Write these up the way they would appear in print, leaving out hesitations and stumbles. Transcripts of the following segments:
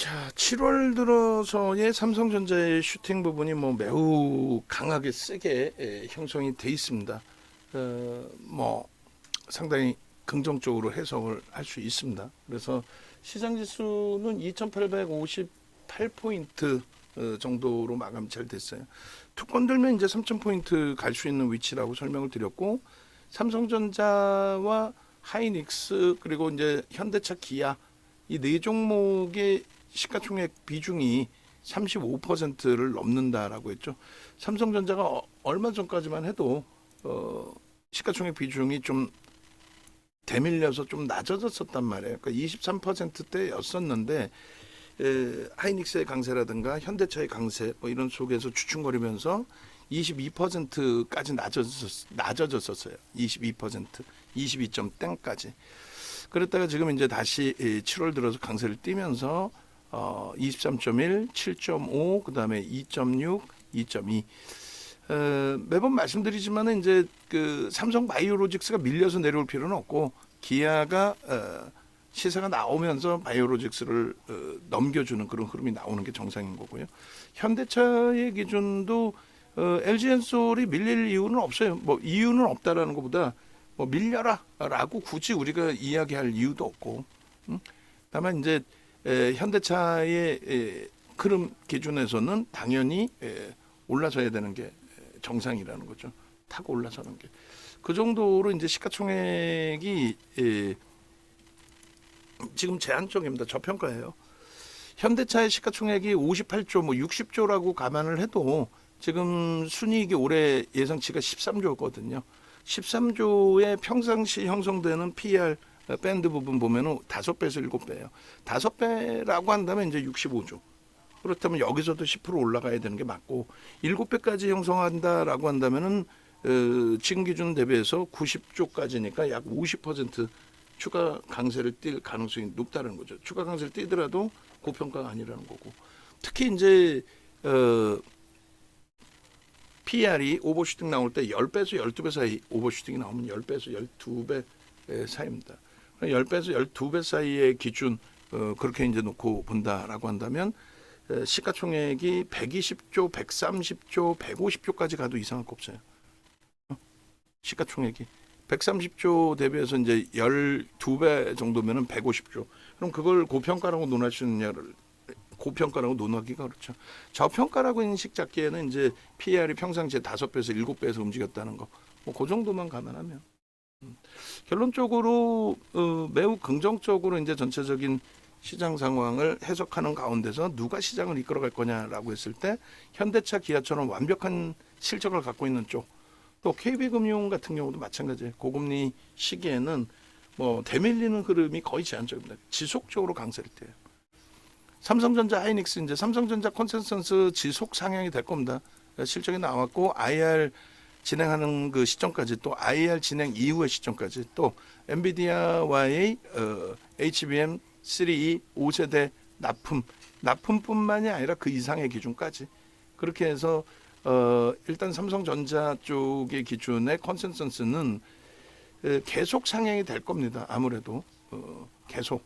자, 7월 들어서의 삼성전자의 슈팅 부분이 뭐 매우 강하게 세게 형성이 돼 있습니다. 뭐 상당히 긍정적으로 해석을 할 수 있습니다. 그래서 시장 지수는 2,858포인트 정도로 마감이 잘 됐어요. 투권 들면 이제 3,000포인트 갈 수 있는 위치라고 설명을 드렸고, 삼성전자와 하이닉스 그리고 이제 현대차, 기아 이 네 종목의 시가총액 비중이 35%를 넘는다라고 했죠. 삼성전자가 얼마 전까지만 해도 시가총액 비중이 좀 대밀려서 좀 낮아졌었단 말이에요. 그러니까 23%대였었는데 하이닉스의 강세라든가 현대차의 강세 뭐 이런 속에서 주춤거리면서 22%까지 낮아졌었어요. 22%, 22.땡까지. 그랬다가 지금 이제 다시 7월 들어서 강세를 띄면서 23.1, 7.5, 그다음에 2.6, 2.2. 매번 말씀드리지만은 이제 그 삼성 바이오로직스가 밀려서 내려올 필요는 없고, 기아가 시세가 나오면서 바이오로직스를 넘겨주는 그런 흐름이 나오는 게 정상인 거고요. 현대차의 기준도 LG엔솔이 밀릴 이유는 없어요. 뭐 이유는 없다라는 것보다 뭐 밀려라라고 굳이 우리가 이야기할 이유도 없고, 다만 이제 현대차의 흐름 기준에서는 당연히 올라서야 되는 게 정상이라는 거죠. 타고 올라서는 게. 그 정도로 이제 시가총액이 지금 제한적입니다. 저평가예요. 현대차의 시가총액이 58조, 뭐 60조라고 감안을 해도 지금 순이익이 올해 예상치가 13조거든요. 13조의 평상시 형성되는 PER 밴드 부분 보면은 5배에서 7배예요. 5배라고 한다면 이제 65조. 그렇다면 여기서도 10% 올라가야 되는 게 맞고, 7배까지 형성한다라고 한다면은 지금 기준 대비해서 90조까지니까 약 50% 추가 강세를 띌 가능성이 높다는 거죠. 추가 강세를 띄더라도 고평가가 아니라는 거고. 특히 이제 PR이 오버슈팅 나올 때 10배에서 12배 사이, 오버슈팅이 나오면 10배에서 12배 사이입니다. 10배에서 12배 사이의 기준 그렇게 이제 놓고 본다라고 한다면 시가총액이 120조, 130조, 150조까지 가도 이상할 거 없어요. 시가총액이 130조 대비해서 이제 12배 정도면은 150조. 그럼 그걸 고평가라고 논할 수 있느냐를, 고평가라고 논하기가 그렇죠. 저평가라고 인식 잡기에는 이제 PER이 평상시에 5배에서 7배에서 움직였다는 거. 뭐 그 정도만 감안하면. 결론적으로 매우 긍정적으로 이제 전체적인 시장 상황을 해석하는 가운데서 누가 시장을 이끌어갈 거냐라고 했을 때 현대차, 기아처럼 완벽한 실적을 갖고 있는 쪽, 또 KB금융 같은 경우도 마찬가지예요. 고금리 시기에는 뭐 대밀리는 흐름이 거의 제한적입니다. 지속적으로 강세를 띄어요. 삼성전자, 하이닉스, 이제 삼성전자 컨센서스 지속 상향이 될 겁니다. 실적이 나왔고 IR 진행하는 그 시점까지, 또 IR 진행 이후의 시점까지, 또 엔비디아와의 HBM 3E 5세대 납품뿐만이 아니라 그 이상의 기준까지, 그렇게 해서 일단 삼성전자 쪽의 기준의 컨센서스는 계속 상향이 될 겁니다. 아무래도 계속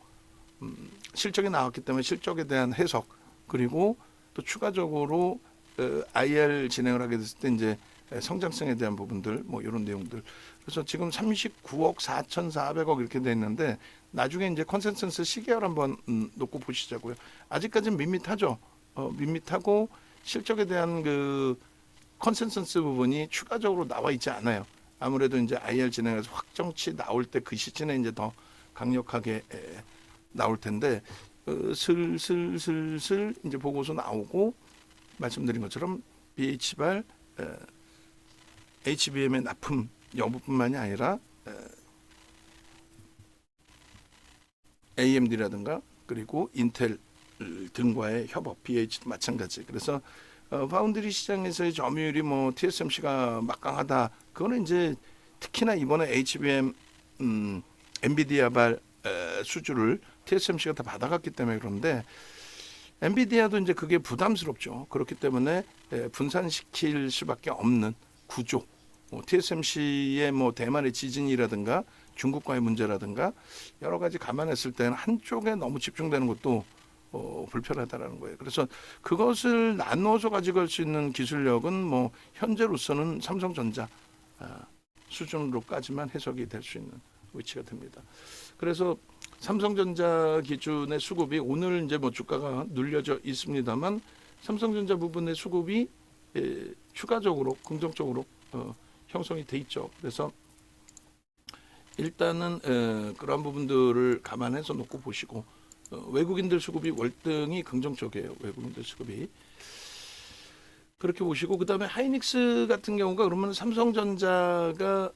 실적이 나왔기 때문에 실적에 대한 해석, 그리고 또 추가적으로 IR 진행을 하게 됐을 때 이제 성장성에 대한 부분들, 뭐 이런 내용들. 그래서 지금 39억 4,400억 이렇게 돼 있는데, 나중에 이제 컨센서스 시계열 한번 놓고 보시자고요. 아직까지는 밋밋하죠. 밋밋하고 실적에 대한 그 컨센서스 부분이 추가적으로 나와 있지 않아요. 아무래도 이제 IR 진행해서 확정치 나올 때 그 시즌에 이제 더 강력하게 나올 텐데, 슬슬 이제 보고서 나오고, 말씀드린 것처럼 BH발, HBM의 납품 여부뿐만이 아니라 AMD라든가 그리고 인텔 등과의 협업, BH도 마찬가지. 그래서 파운드리 시장에서의 점유율이 뭐 TSMC가 막강하다. 그거는 이제 특히나 이번에 HBM 엔비디아발 수주를 TSMC가 다 받아갔기 때문에 그런데, 엔비디아도 이제 그게 부담스럽죠. 그렇기 때문에 분산시킬 수밖에 없는 구조. TSMC의 뭐 대만의 지진이라든가 중국과의 문제라든가 여러 가지 감안했을 때는 한쪽에 너무 집중되는 것도 불편하다라는 거예요. 그래서 그것을 나눠서 가져갈 수 있는 기술력은 뭐 현재로서는 삼성전자 수준으로까지만 해석이 될 수 있는 위치가 됩니다. 그래서 삼성전자 기준의 수급이 오늘 이제 뭐 주가가 눌려져 있습니다만 삼성전자 부분의 수급이 추가적으로 긍정적으로 형성이 돼 있죠. 그래서 일단은 그런 부분들을 감안해서 놓고 보시고 외국인들 수급이 월등히 긍정적이에요. 외국인들 수급이 그렇게 보시고 그다음에 하이닉스 같은 경우가 그러면 삼성전자가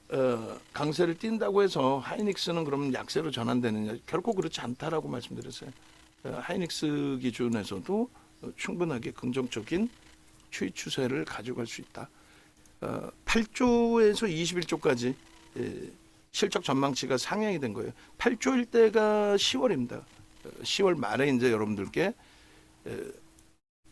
강세를 띈다고 해서 하이닉스는 그러면 약세로 전환되느냐 결코 그렇지 않다라고 말씀드렸어요. 하이닉스 기준에서도 충분하게 긍정적인 추이 추세를 가져갈 수 있다. 8조에서 21조까지 실적 전망치가 상향이 된 거예요. 8조일 때가 10월입니다. 10월 말에 이제 여러분들께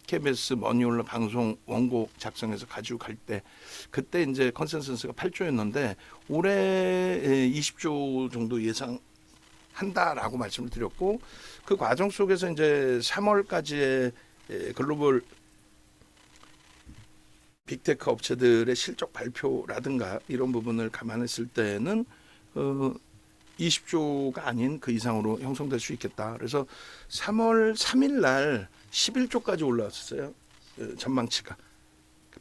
KBS 머니올라 방송 원고 작성해서 가지고 갈 때 그때 이제 컨센서스가 8조였는데 올해 20조 정도 예상한다라고 말씀을 드렸고 그 과정 속에서 이제 3월까지의 글로벌 빅테크 업체들의 실적 발표라든가 이런 부분을 감안했을 때는 20조가 아닌 그 이상으로 형성될 수 있겠다. 그래서 3월 3일 날 11조까지 올라왔었어요. 전망치가.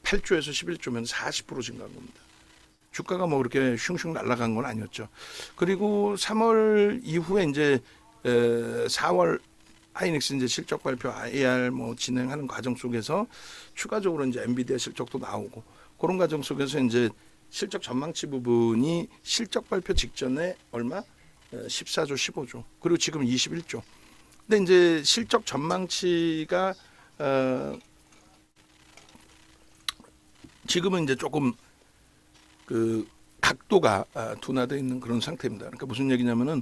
8조에서 11조면 40% 증가한 겁니다. 주가가 뭐 그렇게 슝슝 날아간 건 아니었죠. 그리고 3월 이후에 이제 4월 하이닉스 이제 실적 발표 IR 뭐 진행하는 과정 속에서 추가적으로 이제 엔비디아 실적도 나오고 그런 과정 속에서 이제 실적 전망치 부분이 실적 발표 직전에 얼마? 14조, 15조. 그리고 지금 21조. 근데 이제 실적 전망치가 지금은 이제 조금 그 각도가 둔화되어 있는 그런 상태입니다. 그러니까 무슨 얘기냐면은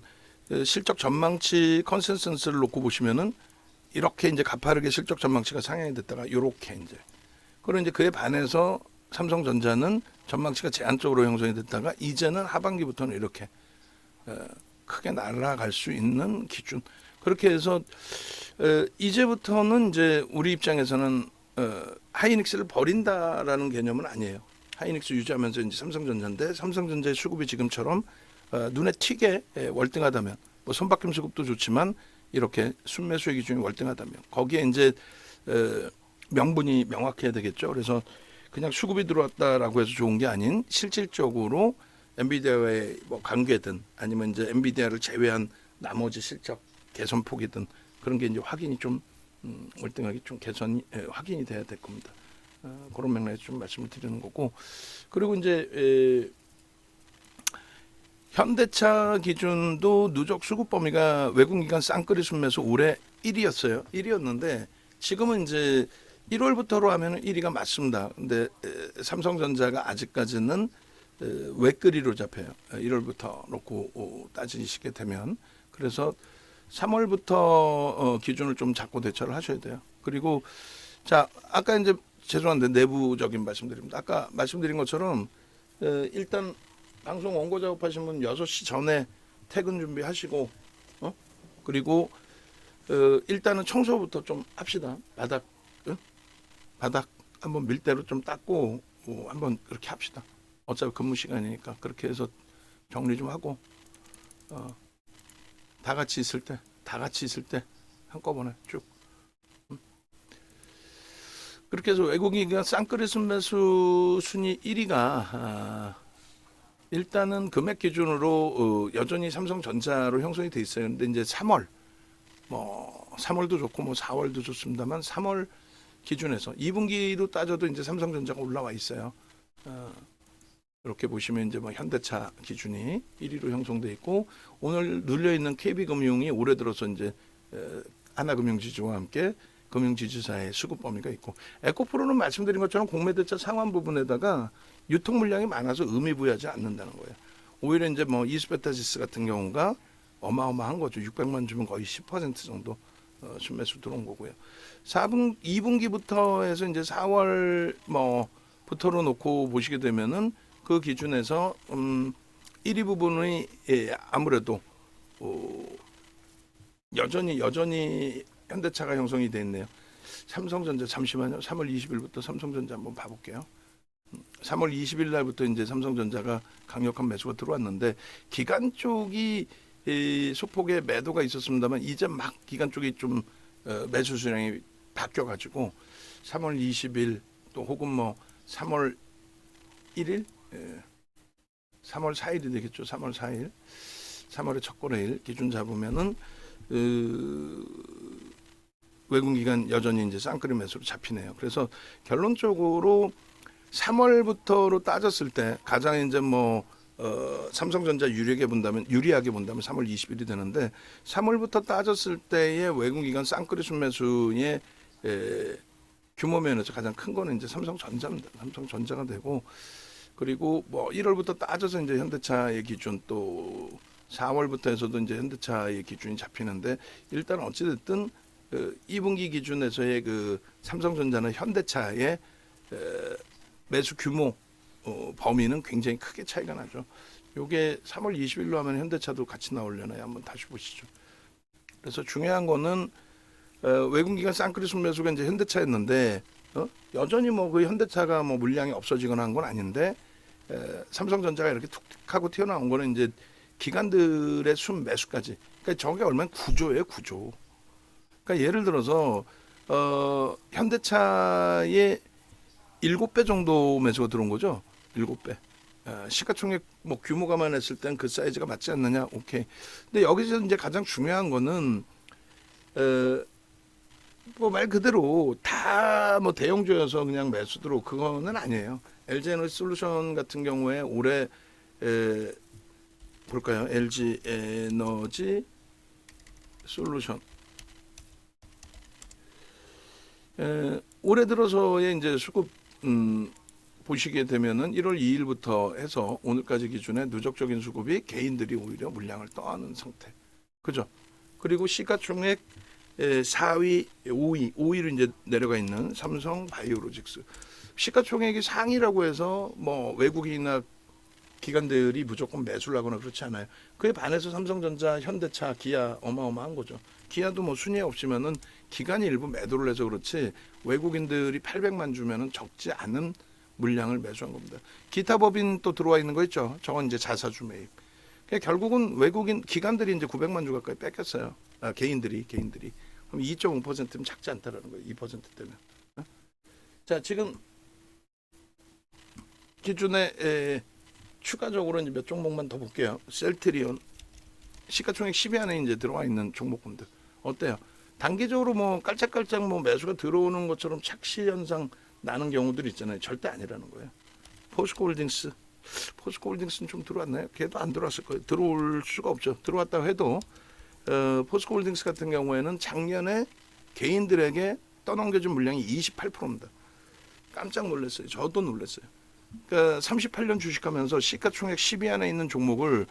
실적 전망치 컨센서스를 놓고 보시면은 이렇게 이제 가파르게 실적 전망치가 상향이 됐다가 이렇게 이제 그리고 이제 그에 반해서 삼성전자는 전망치가 제한적으로 형성이 됐다가 이제는 하반기부터는 이렇게 크게 날아갈 수 있는 기준. 그렇게 해서 이제부터는 이제 우리 입장에서는 하이닉스를 버린다라는 개념은 아니에요. 하이닉스 유지하면서 이제 삼성전자인데 삼성전자의 수급이 지금처럼 눈에 튀게 월등하다면 뭐 손바뀜 수급도 좋지만 이렇게 순매수의 기준이 월등하다면 거기에 이제 명분이 명확해야 되겠죠. 그래서 그냥 수급이 들어왔다라고 해서 좋은 게 아닌 실질적으로 엔비디아와의 뭐 관계든 아니면 이제 엔비디아를 제외한 나머지 실적 개선폭이든 그런 게 이제 확인이 좀 월등하게 좀 개선이 확인이 돼야 될 겁니다. 그런 맥락에서 좀 말씀을 드리는 거고 그리고 이제 현대차 기준도 누적 수급 범위가 외국기관 쌍끌이 순매수 올해 1위였어요. 1위였는데 지금은 이제 1월부터로 하면 1위가 맞습니다. 근데 삼성전자가 아직까지는 외끌이로 잡혀요. 1월부터 놓고 따지시게 되면 그래서 3월부터 기준을 좀 잡고 대처를 하셔야 돼요. 그리고 자 아까 이제 죄송한데 내부적인 말씀드립니다. 아까 말씀드린 것처럼 일단 방송 원고 작업하신 분 6시 전에 퇴근 준비하시고 그리고 일단은 청소부터 좀 합시다. 바닥 한번 밀대로 좀 닦고 한번 그렇게 합시다. 어차피 근무 시간이니까 그렇게 해서 정리 좀 하고 다 같이 있을 때 한꺼번에 쭉 그렇게 해서 외국인이 쌍끌이 순매수 순위 1위가 일단은 금액 기준으로 여전히 삼성전자로 형성이 돼 있어요. 근데 이제 3월 뭐 3월도 좋고 뭐 4월도 좋습니다만 3월 기준에서 2분기로 따져도 이제 삼성전자가 올라와 있어요. 이렇게 보시면 이제 뭐 현대차 기준이 1위로 형성돼 있고 오늘 눌려 있는 KB금융이 올해 들어서 이제 하나금융지주와 함께 금융지주사의 수급 범위가 있고 에코프로는 말씀드린 것처럼 공매대차 상환 부분에다가 유통 물량이 많아서 의미 부여하지 않는다는 거예요. 오히려 이제 뭐 이스페타시스 같은 경우가 어마어마한 거죠. 600만 주면 거의 10% 정도 순매수 들어온 거고요. 2분기부터 해서 이제 4월 뭐부터로 놓고 보시게 되면은 그 기준에서 1위 부분이 아무래도 여전히 현대차가 형성이 돼 있네요. 삼성전자 잠시만요. 3월 20일부터 삼성전자 한번 봐볼게요. 3월 20일 날부터 이제 삼성전자가 강력한 매수가 들어왔는데 기관 쪽이 소폭의 매도가 있었습니다만 이제 막 기관 쪽이 좀 매수 수량이 바뀌어가지고 3월 20일 또 혹은 뭐 3월 1일, 3월 4일이 되겠죠. 3월 4일, 3월의 첫 거래일 기준 잡으면은 외국 기관 여전히 이제 쌍끌이 매수로 잡히네요. 그래서 결론적으로 3월부터로 따졌을 때 가장 이제 뭐 삼성전자 유리하게 본다면 3월 20일이 되는데 3월부터 따졌을 때의 외국 기관 쌍끌이 순매수의 규모 면에서 가장 큰 거는 이제 삼성전자입니다. 삼성전자가 되고 그리고 뭐 1월부터 따져서 이제 현대차의 기준 또 4월부터 해서도 이제 현대차의 기준이 잡히는데 일단 어찌됐든 2분기 기준에서의 그 삼성전자는 현대차의 매수 규모 범위는 굉장히 크게 차이가 나죠. 요게 3월 20일로 하면 현대차도 같이 나오려나요? 한번 다시 보시죠. 그래서 중요한 거는 외국기관 쌍끌이 순매수가 이제 현대차였는데 여전히 뭐 그 현대차가 뭐 물량이 없어지거나 한 건 아닌데 삼성전자가 이렇게 툭툭하고 튀어나온 거는 이제 기관들의 순매수까지. 그러니까 저게 얼마나 구조예요, 구조. 그러니까 예를 들어서 현대차의 7배 정도 매수가 들어온 거죠. 7배. 시가총액 뭐 규모가만 했을 땐 그 사이즈가 맞지 않느냐? 오케이. 근데 여기서 이제 가장 중요한 거는 뭐 말 그대로 다 뭐 대형주여서 그냥 매수 들어 그거는 아니에요. LG에너지솔루션 같은 경우에 올해 볼까요? LG에너지 솔루션 올해 들어서의 이제 수급 보시게 되면은 1월 2일부터 해서 오늘까지 기준에 누적적인 수급이 개인들이 오히려 물량을 떠안은 상태. 그죠? 그리고 시가총액 4위, 5위로 이제 내려가 있는 삼성 바이오로직스. 시가총액이 상위라고 해서 뭐 외국인이나 기관들이 무조건 매수를 하거나 그렇지 않아요. 그에 반해서 삼성전자, 현대차, 기아 어마어마한 거죠. 기아도 뭐 순위 없지만은 기관이 일부 매도를 해서 그렇지 외국인들이 800만 주면은 적지 않은 물량을 매수한 겁니다. 기타 법인 또 들어와 있는 거 있죠. 저건 이제 자사주 매입. 그러니까 결국은 외국인 기관들이 이제 900만 주 가까이 뺏겼어요. 개인들이. 그럼 2.5%면 작지 않다라는 거예요. 2%대면. 자, 지금 기준에 추가적으로 이제 몇 종목만 더 볼게요. 셀트리온 시가총액 10위 안에 이제 들어와 있는 종목군들 어때요? 단기적으로 뭐 깔짝깔짝 뭐 매수가 들어오는 것처럼 착시 현상 나는 경우들이 있잖아요. 절대 아니라는 거예요. 포스코홀딩스는 좀 들어왔나요? 걔도 안 들어왔을 거예요. 들어올 수가 없죠. 들어왔다고 해도 포스코홀딩스 같은 경우에는 작년에 개인들에게 떠넘겨준 물량이 28%입니다. 깜짝 놀랐어요. 저도 놀랐어요. 그러니까 38년 주식하면서 시가총액 10위 안에 있는 종목을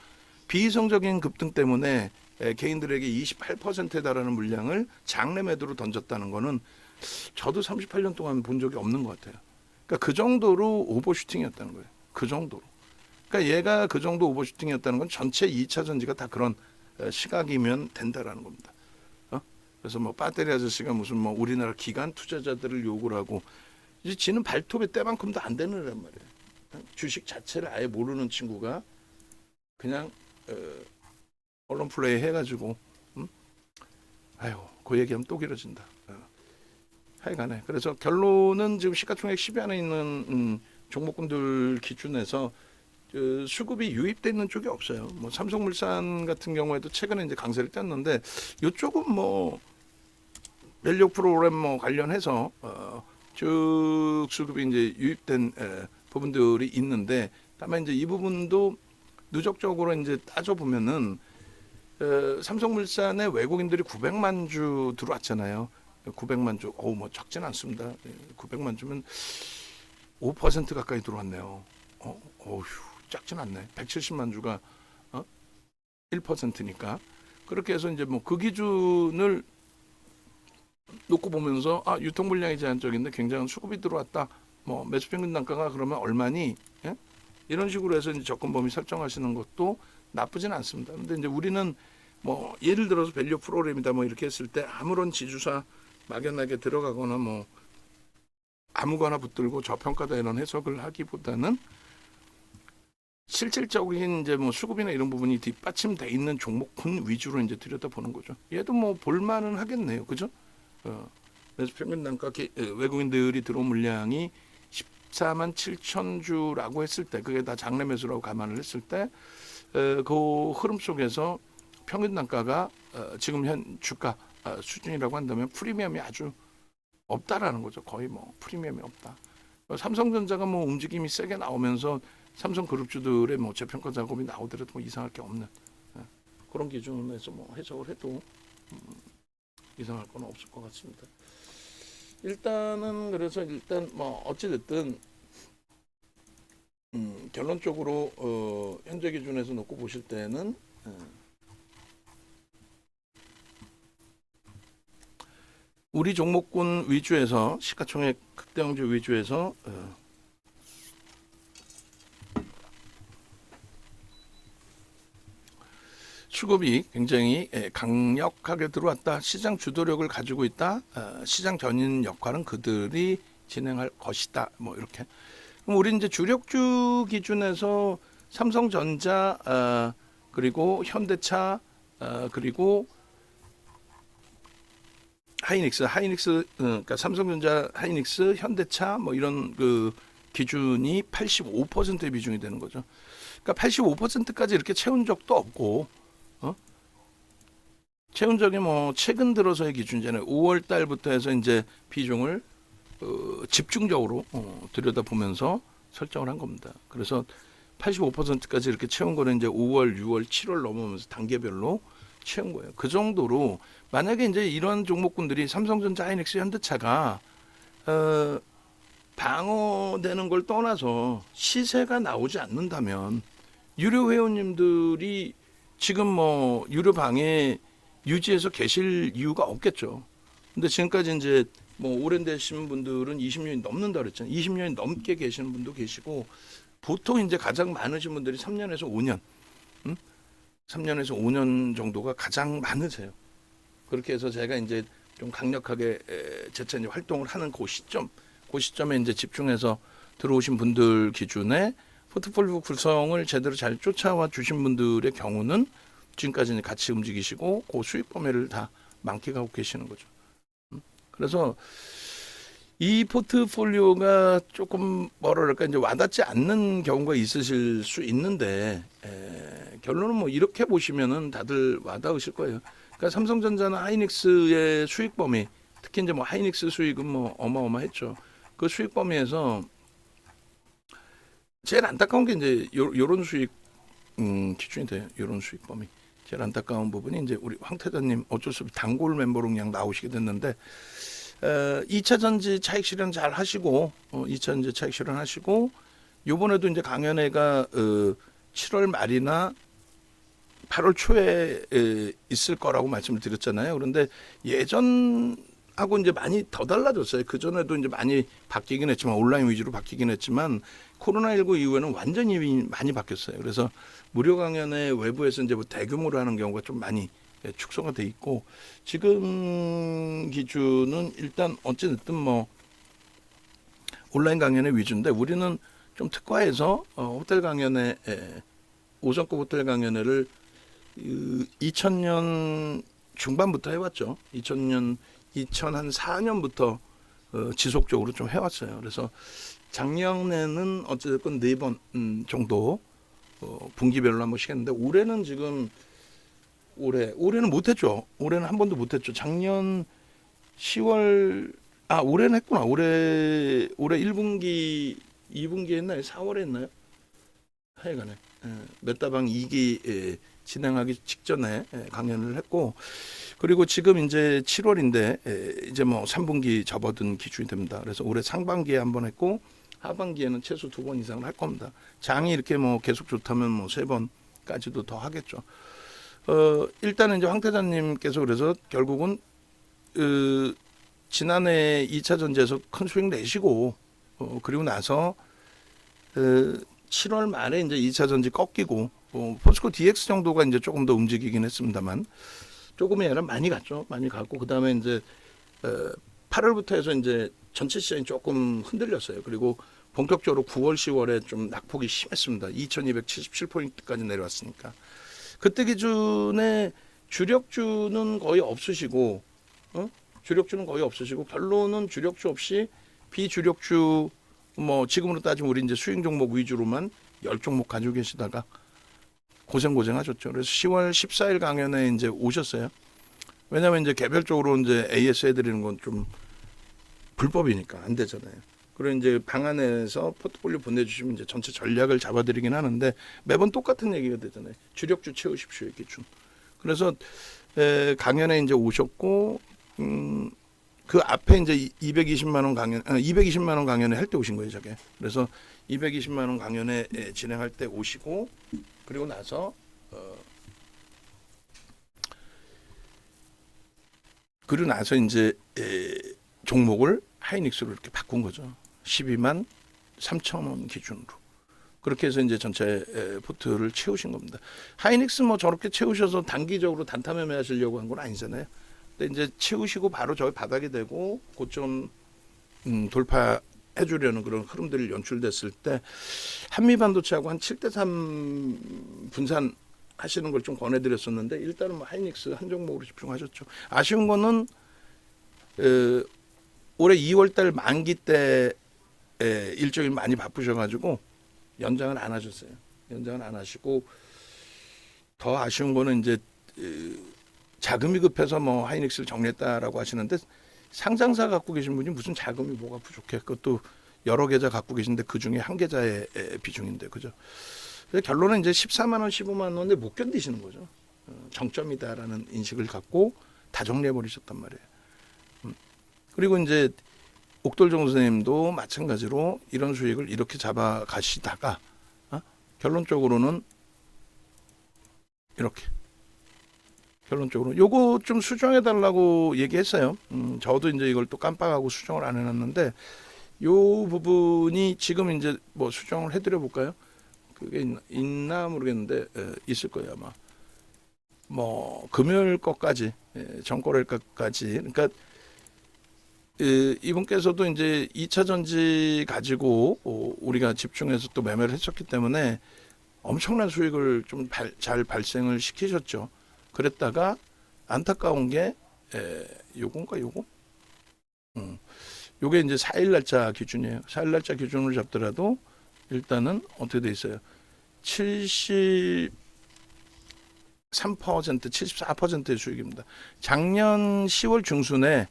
비이성적인 급등 때문에 개인들에게 28%에 달하는 물량을 장내 매도로 던졌다는 거는 저도 38년 동안 본 적이 없는 것 같아요. 그러니까 그 정도로 오버슈팅이었다는 거예요. 그 정도로. 그러니까 얘가 그 정도 오버슈팅이었다는 건 전체 2차 전지가 다 그런 시각이면 된다라는 겁니다. 그래서 뭐 배터리 아저씨가 무슨 뭐 우리나라 기관 투자자들을 욕을 하고 이제 지는 발톱에 때만큼도 안 되는 란 말이에요. 주식 자체를 아예 모르는 친구가 그냥 언론 플레이 해가지고 아유 그 얘기하면 또 길어진다. 하여간에 그래서 결론은 지금 시가총액 10위 안에 있는 종목군들 기준에서 수급이 유입돼 있는 쪽이 없어요. 뭐 삼성물산 같은 경우에도 최근에 이제 강세를 띄었는데 이쪽은 뭐 연료 프로그램 뭐 관련해서 쭉 수급이 이제 유입된 부분들이 있는데 다만 이제 이 부분도 누적적으로 이제 따져 보면은 삼성물산에 외국인들이 900만 주 들어왔잖아요. 900만 주, 뭐 적진 않습니다. 900만 주면 5% 가까이 들어왔네요. 어휴, 작진 않네. 170만 주가 1%니까 그렇게 해서 이제 뭐 그 기준을 놓고 보면서 유통 물량이 제한적인데 굉장한 수급이 들어왔다. 뭐 매수 평균 단가가 그러면 얼마니? 예? 이런 식으로 해서 이제 접근 범위 설정하시는 것도 나쁘진 않습니다. 근데 이제 우리는 뭐 예를 들어서 밸류 프로그램이다 뭐 이렇게 했을 때 아무런 지주사 막연하게 들어가거나 뭐 아무거나 붙들고 저평가다 이런 해석을 하기보다는 실질적인 이제 뭐 수급이나 이런 부분이 뒷받침돼 있는 종목군 위주로 이제 들여다보는 거죠. 얘도 뭐 볼만은 하겠네요, 그죠? 그래서 평균 단가 외국인들이 들어온 물량이 14만 7천 주라고 했을 때, 그게 다 장내 매수라고 감안을 했을 때, 그 흐름 속에서 평균 단가가 지금 현 주가 수준이라고 한다면 프리미엄이 아주 없다라는 거죠. 거의 뭐 프리미엄이 없다. 삼성전자가 뭐 움직임이 세게 나오면서 삼성그룹주들의 뭐 재평가 작업이 나오더라도 뭐 이상할 게 없는 그런 기준에서 뭐 해석을 해도 이상할 건 없을 것 같습니다. 일단은 그래서 일단 뭐 어찌 됐든 결론적으로 현재 기준에서 놓고 보실 때는 우리 종목군 위주에서 시가총액 극대형주 위주에서 수급이 굉장히 강력하게 들어왔다. 시장 주도력을 가지고 있다. 시장 견인 역할은 그들이 진행할 것이다. 뭐 이렇게. 그럼 우리 이제 주력주 기준에서 삼성전자 그리고 현대차 그리고 하이닉스 그러니까 삼성전자, 하이닉스, 현대차 뭐 이런 그 기준이 85%의 비중이 되는 거죠. 그러니까 85%까지 이렇게 채운 적도 없고, 채운 적이 뭐 최근 들어서의 기준이잖아요. 5월 달부터 해서 이제 비중을 집중적으로 들여다보면서 설정을 한 겁니다. 그래서 85%까지 이렇게 채운 거는 이제 5월, 6월, 7월 넘으면서 단계별로 채운 거예요. 그 정도로 만약에 이제 이런 종목군들이 삼성전자, 하이닉스, 현대차가 방어되는 걸 떠나서 시세가 나오지 않는다면 유료 회원님들이 지금 뭐 유료 방에 유지해서 계실 이유가 없겠죠. 근데 지금까지 이제 뭐 오랜 되신 분들은 20년이 넘는다 그랬잖아요. 20년이 넘게 계시는 분도 계시고 보통 이제 가장 많으신 분들이 3년에서 5년, 3년에서 5년 정도가 가장 많으세요. 그렇게 해서 제가 이제 좀 강력하게 재차 이제 활동을 하는 그 시점에 이제 집중해서 들어오신 분들 기준에 포트폴리오 구성을 제대로 잘 쫓아와 주신 분들의 경우는 지금까지 같이 움직이시고 그 수익 범위를 다 만끽하고 계시는 거죠. 그래서 이 포트폴리오가 조금 뭐랄까 이제 와닿지 않는 경우가 있으실 수 있는데 결론은 뭐 이렇게 보시면은 다들 와닿으실 거예요. 그러니까 삼성전자나 하이닉스의 수익 범위, 특히 이제 뭐 하이닉스 수익은 뭐 어마어마했죠. 그 수익 범위에서 제일 안타까운 게 이제 요런 수익 기준이 돼요. 요런 수익 범위. 제일 안타까운 부분이 이제 우리 황태자님 어쩔 수 없이 단골 멤버로 그냥 나오시게 됐는데 2차 전지 차익 실현 잘 하시고 2차 전지 차익 실현 하시고 요번에도 이제 강연회가 7월 말이나 8월 초에 있을 거라고 말씀을 드렸잖아요. 그런데 예전하고 이제 많이 더 달라졌어요. 그 전에도 이제 많이 바뀌긴 했지만 온라인 위주로 바뀌긴 했지만 코로나19 이후에는 완전히 많이 바뀌었어요. 그래서 무료 강연회 외부에서 이제 뭐 대규모로 하는 경우가 좀 많이 축소가 돼 있고 지금 기준은 일단 어찌됐든 뭐 온라인 강연회 위주인데 우리는 좀 특화해서 호텔 강연회 5성급 호텔 강연회를 2000년 중반부터 해왔죠. 2004년부터 지속적으로 좀 해왔어요. 그래서 작년에는 어쨌든 4번 정도 분기별로 한 번씩 했는데 올해는 지금 올해는 못했죠. 올해는 한 번도 못했죠. 작년 10월 올해는 했구나. 올해 1분기 2분기 했나요? 4월에 했나요? 하여간에 메타방 2기 진행하기 직전에 강연을 했고 그리고 지금 이제 7월인데 이제 뭐 3분기 접어든 기준이 됩니다. 그래서 올해 상반기에 한 번 했고 하반기에는 최소 2번 이상을 할 겁니다. 장이 이렇게 뭐 계속 좋다면 뭐 3번까지도 더 하겠죠. 일단은 이제 황태자님께서 그래서 결국은 지난해 2차 전지에서 큰 수익 내시고 그리고 나서 7월 말에 이제 2차 전지 꺾이고 포스코 DX 정도가 이제 조금 더 움직이긴 했습니다만 조금이 아니라 많이 갔죠. 많이 갔고 그다음에 이제 8월부터 해서 이제 전체 시장이 조금 흔들렸어요. 그리고 본격적으로 9월, 10월에 좀 낙폭이 심했습니다. 2277포인트까지 내려왔으니까. 그때 기준에 주력주는 거의 없으시고, 주력주는 거의 없으시고, 결론은 주력주 없이 비주력주, 뭐, 지금으로 따지면 우리 이제 수익 종목 위주로만 10종목 가지고 계시다가 고생 하셨죠. 그래서 10월 14일 강연에 이제 오셨어요. 왜냐면 이제 개별적으로 이제 AS 해드리는 건 좀 불법이니까 안 되잖아요. 그리고 이제 방안에서 포트폴리오 보내주시면 이제 전체 전략을 잡아드리긴 하는데 매번 똑같은 얘기가 되잖아요. 주력주 채우십시오 기준. 그래서 강연에 이제 오셨고 그 앞에 이제 220만 원 강연, 220만 원 강연에 할 때 오신 거예요, 저게. 그래서 220만 원 강연에 진행할 때 오시고 그리고 나서 이제 종목을 하이닉스로 이렇게 바꾼 거죠. 12만 3천 원 기준으로. 그렇게 해서 이제 전체 포트를 채우신 겁니다. 하이닉스 뭐 저렇게 채우셔서 단기적으로 단타 매매 하시려고 한 건 아니잖아요. 근데 이제 채우시고 바로 저희 바닥이 되고 고점 돌파해 주려는 그런 흐름들이 연출됐을 때 한미반도체하고 한 7대3 분산 하시는 걸 좀 권해드렸었는데 일단은 뭐 하이닉스 한 종목으로 집중하셨죠. 아쉬운 거는 올해 2월달 만기 때 일정이 많이 바쁘셔가지고 연장을 안 하셨어요. 연장을 안 하시고 더 아쉬운 거는 이제 자금이 급해서 뭐 하이닉스를 정리했다라고 하시는데 상장사 갖고 계신 분이 무슨 자금이 뭐가 부족해? 그것도 여러 계좌 갖고 계신데 그 중에 한 계좌의 비중인데 그죠? 그래서 결론은 이제 14만 원, 15만 원에 못 견디시는 거죠. 정점이다라는 인식을 갖고 다 정리해 버리셨단 말이에요. 그리고 이제 옥돌정 선생님도 마찬가지로 이런 수익을 이렇게 잡아 가시다가 결론적으로는 이렇게 결론적으로 요거 좀 수정해 달라고 얘기했어요. 저도 이제 이걸 또 깜빡하고 수정을 안 해놨는데 요 부분이 지금 이제 뭐 수정을 해드려 볼까요? 그게 있나 모르겠는데 있을 거예요 아마. 뭐 금요일 것까지 정거래일 것까지 그러니까 이분께서도 이제 2차 전지 가지고 우리가 집중해서 또 매매를 했었기 때문에 엄청난 수익을 좀 잘 발생을 시키셨죠. 그랬다가 안타까운 게 요건가 요거? 요게 이제 4일 날짜 기준이에요. 4일 날짜 기준으로 잡더라도 일단은 어떻게 돼 있어요? 73%, 74%의 수익입니다. 작년 10월 중순에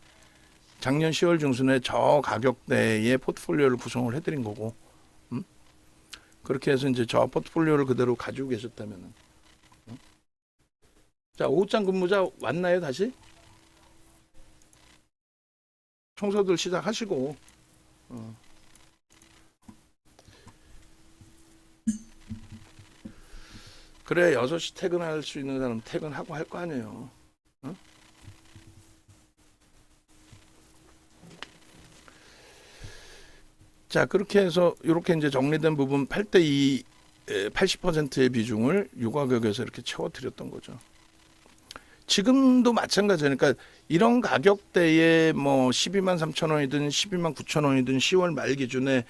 저 가격대의 포트폴리오를 구성을 해드린 거고, 그렇게 해서 이제 저 포트폴리오를 그대로 가지고 계셨다면은, 자 오후장 근무자 왔나요 다시? 청소들 시작하시고, 그래 6시 퇴근할 수 있는 사람 퇴근하고 할 거 아니에요. 자 그렇게 해서 이렇게 이제 정리된 부분 8대2 80%의 비중을 유가격에서 이렇게 채워드렸던 거죠. 지금도 마찬가지예요. 그러니까 이런 가격대에 뭐 12만 3천 원이든 12만 9천 원이든 10월 말 기준에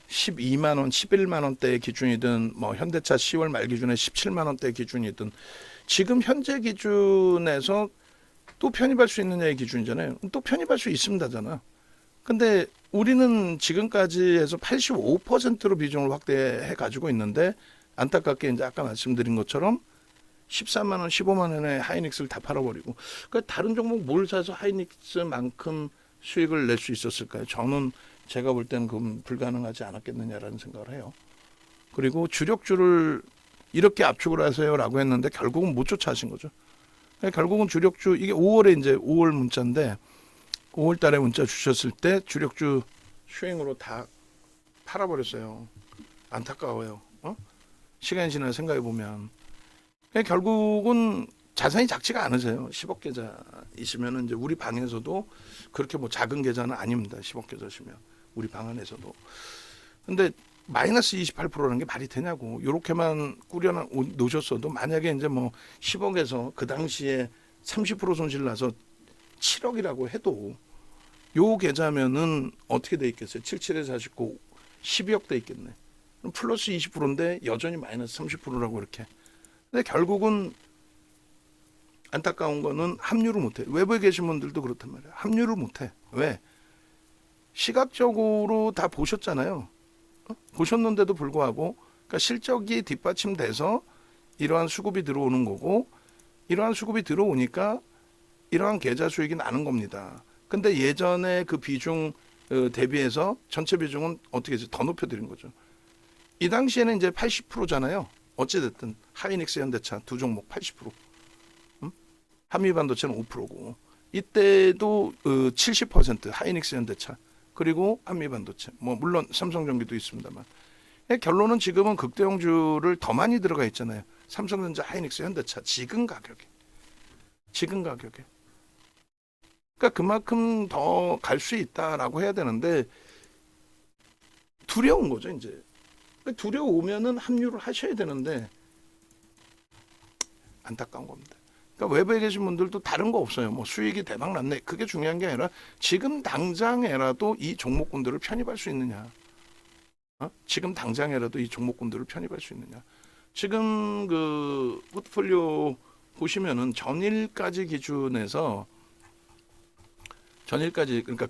12만 원, 11만 원대의 기준이든 뭐 현대차 10월 말 기준에 17만 원대 기준이든 지금 현재 기준에서 또 편입할 수 있느냐의 기준이잖아요. 또 편입할 수 있습니다잖아. 근데 우리는 지금까지 해서 85%로 비중을 확대해 가지고 있는데 안타깝게 이제 아까 말씀드린 것처럼 14만 원, 15만 원에 하이닉스를 다 팔아버리고 그러니까 다른 종목 뭘 사서 하이닉스만큼 수익을 낼 수 있었을까요? 저는 제가 볼 때는 그건 불가능하지 않았겠느냐라는 생각을 해요. 그리고 주력주를 이렇게 압축을 하세요라고 했는데 결국은 못 쫓아하신 거죠. 그러니까 결국은 주력주 이게 5월에 이제 5월 문자인데 5월 달에 문자 주셨을 때 주력주 슈잉으로 다 팔아버렸어요. 안타까워요. 시간이 지나 생각해 보면 결국은 자산이 작지가 않으세요. 10억 계좌이시면 이제 우리 방에서도 그렇게 뭐 작은 계좌는 아닙니다. 10억 계좌시면 우리 방 안에서도. 근데 마이너스 28%라는 게 말이 되냐고. 요렇게만 꾸려 놓으셨어도 만약에 이제 뭐 10억에서 그 당시에 30% 손실 나서 7억이라고 해도 요 계좌면은 어떻게 돼 있겠어요? 77에 49 12억 돼 있겠네. 그럼 플러스 20%인데 여전히 마이너스 30%라고 이렇게. 근데 결국은 안타까운 거는 합류를 못해. 외부에 계신 분들도 그렇단 말이야. 합류를 못해. 왜? 시각적으로 다 보셨잖아요. 보셨는데도 불구하고 그러니까 실적이 뒷받침돼서 이러한 수급이 들어오는 거고 이러한 수급이 들어오니까 이러한 계좌 수익이 나는 겁니다. 근데 예전에 그 비중 대비해서 전체 비중은 어떻게 해서 더 높여드린 거죠. 이 당시에는 이제 80%잖아요. 어찌됐든 하이닉스 현대차 두 종목 80%. 한미반도체는 5%고 이때도 70% 하이닉스 현대차 그리고 한미반도체 뭐 물론 삼성전기도 있습니다만 결론은 지금은 극대형주를 더 많이 들어가 있잖아요. 삼성전자, 하이닉스, 현대차 지금 가격에 그러니까 그만큼 더 갈 수 있다라고 해야 되는데 두려운 거죠 이제. 두려우면은 합류를 하셔야 되는데 안타까운 겁니다. 그러니까 외부에 계신 분들도 다른 거 없어요. 뭐 수익이 대박 났네. 그게 중요한 게 아니라 지금 당장에라도 이 종목군들을 편입할 수 있느냐. 지금 당장에라도 이 종목군들을 편입할 수 있느냐. 지금 그 포트폴리오 보시면은 전일까지 기준에서 그러니까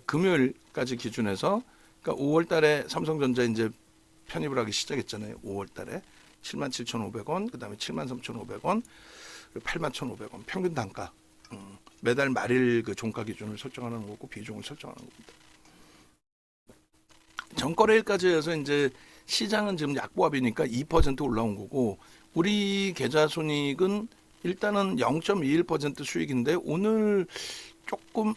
금요일까지 기준해서 그러니까 5월 달에 삼성전자 이제 편입을 하기 시작했잖아요. 5월 달에 77,500원, 그다음에 73,500원, 81,500원 평균 단가. 매달 말일 그 종가 기준을 설정하는 거고 비중을 설정하는 겁니다. 전거래일까지 해서 이제 시장은 지금 약보합이니까 2% 올라온 거고 우리 계좌 손익은 일단은 0.21% 수익인데 오늘 조금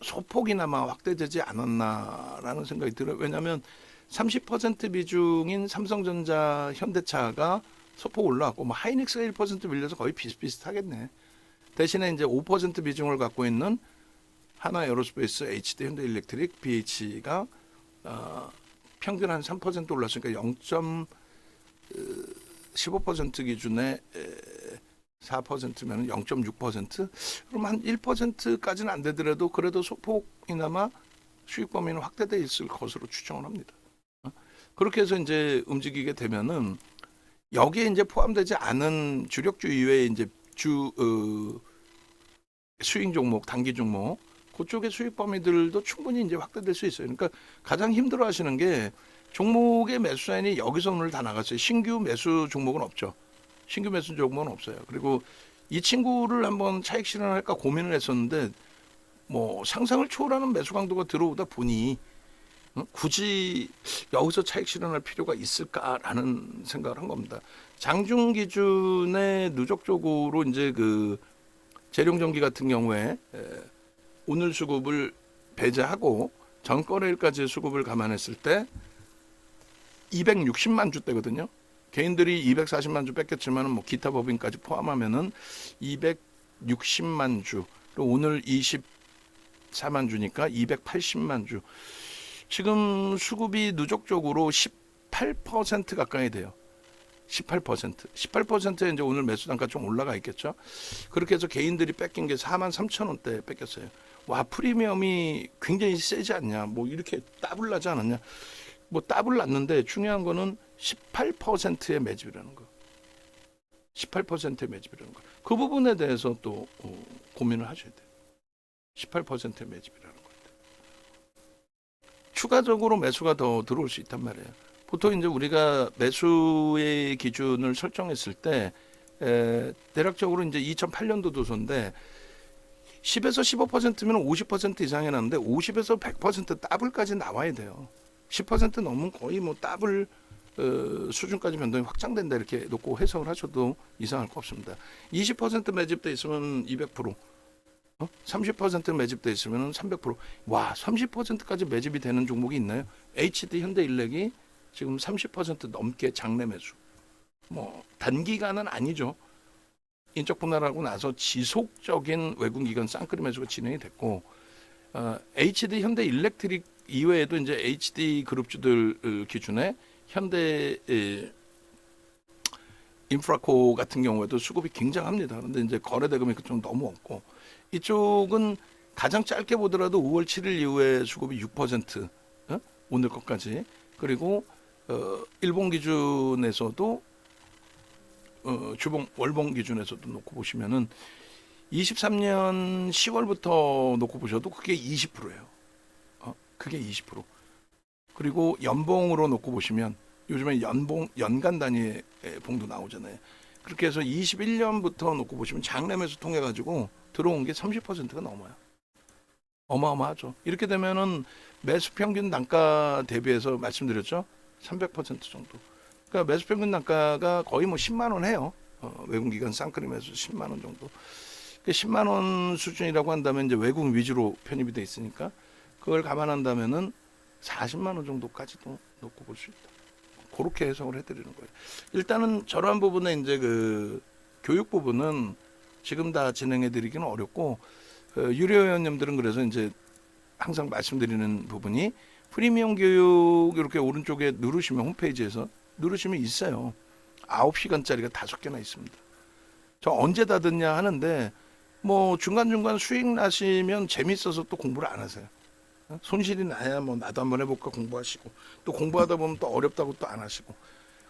소폭이나마 확대되지 않았나라는 생각이 들어요. 왜냐하면 30% 비중인 삼성전자, 현대차가 소폭 올라왔고 뭐 하이닉스가 1% 밀려서 거의 비슷비슷하겠네. 대신에 이제 5% 비중을 갖고 있는 하나에어로스페이스, HD 현대일렉트릭, BH가 평균 한 3% 올랐으니까 0.15% 기준에 4%면 0.6%? 그럼 한 1%까지는 안 되더라도 그래도 소폭이나마 수익 범위는 확대돼 있을 것으로 추정을 합니다. 그렇게 해서 이제 움직이게 되면은 여기에 이제 포함되지 않은 주력주 이외에 이제 수익 종목, 단기 종목 그쪽의 수익 범위들도 충분히 이제 확대될 수 있어요. 그러니까 가장 힘들어하시는 게 종목의 매수 라인이 여기서 오늘 다 나갔어요. 신규 매수 종목은 없죠. 신규 매수 종목은 없어요. 그리고 이 친구를 한번 차익 실현할까 고민을 했었는데 뭐 상상을 초월하는 매수 강도가 들어오다 보니 굳이 여기서 차익 실현할 필요가 있을까라는 생각을 한 겁니다. 장중 기준에 누적적으로 이제 그 재룡전기 같은 경우에 오늘 수급을 배제하고 전거래일까지의 수급을 감안했을 때 260만 주대거든요. 개인들이 240만 주 뺏겼지만 뭐 기타 법인까지 포함하면은 260만 주. 그리고 오늘 24만 주니까 280만 주. 지금 수급이 누적적으로 18% 가까이 돼요. 18%에 이제 오늘 매수 단가 좀 올라가 있겠죠. 그렇게 해서 개인들이 뺏긴 게 43,000원대 뺏겼어요. 와, 프리미엄이 굉장히 세지 않냐. 뭐 이렇게 따블 나지 않았냐. 뭐 따블 났는데 중요한 거는 18%의 매집이라는 거. 18%의 매집이라는 거. 그 부분에 대해서 또 고민을 하셔야 돼요. 18%의 매집이라는 거. 추가적으로 매수가 더 들어올 수 있단 말이에요. 보통 이제 우리가 매수의 기준을 설정했을 때 대략적으로 이제 2008년도 도서인데 10에서 15%면 50% 이상이 나는데 50에서 100% 더블까지 나와야 돼요. 10% 넘으면 거의 뭐 더블 수준까지 변동이 확장된다 이렇게 놓고 해석을 하셔도 이상할 거 없습니다. 20% 매집돼 있으면 200%, 30% 매집돼 있으면 300%. 와, 30%까지 매집이 되는 종목이 있나요? HD 현대일렉이 지금 30% 넘게 장내 매수. 뭐 단기간은 아니죠. 인적 분할하고 나서 지속적인 외국기관 쌍끌이 매수가 진행이 됐고 HD 현대 일렉트릭 이외에도 이제 HD 그룹주들 기준에 현대 인프라코 같은 경우에도 수급이 굉장합니다. 그런데 이제 거래 대금이 좀 너무 없고, 이쪽은 가장 짧게 보더라도 5월 7일 이후에 수급이 6%, 오늘 것까지. 그리고 일본 기준에서도 주봉 월봉 기준에서도 놓고 보시면은 23년 10월부터 놓고 보셔도 그게 20%예요. 그게 20%. 그리고 연봉으로 놓고 보시면 요즘에 연간 단위의 봉도 나오잖아요. 그렇게 해서 21년부터 놓고 보시면 장래매수 통해 가지고 들어온 게 30%가 넘어요. 어마어마하죠. 이렇게 되면은 매수 평균 단가 대비해서 말씀드렸죠. 300% 정도. 그러니까 매수 평균 단가가 거의 뭐 10만 원 해요. 외국 기관 쌍끌이 매수 10만 원 정도. 10만 원 수준이라고 한다면 이제 외국 위주로 편입이 돼 있으니까 그걸 감안한다면은 40만 원 정도까지도 놓고 볼 수 있다. 그렇게 해석을 해드리는 거예요. 일단은 저러한 부분에 이제 그 교육 부분은 지금 다 진행해드리기는 어렵고, 유료 회원님들은 그래서 이제 항상 말씀드리는 부분이 프리미엄 교육 이렇게 오른쪽에 누르시면 홈페이지에서 누르시면 있어요. 9시간짜리가 5개나 있습니다. 저 언제 다 듣냐 하는데 뭐 중간중간 수익 나시면 재밌어서 또 공부를 안 하세요. 손실이 나야 뭐 나도 한번 해볼까 공부하시고, 또 공부하다 보면 또 어렵다고 또 안 하시고.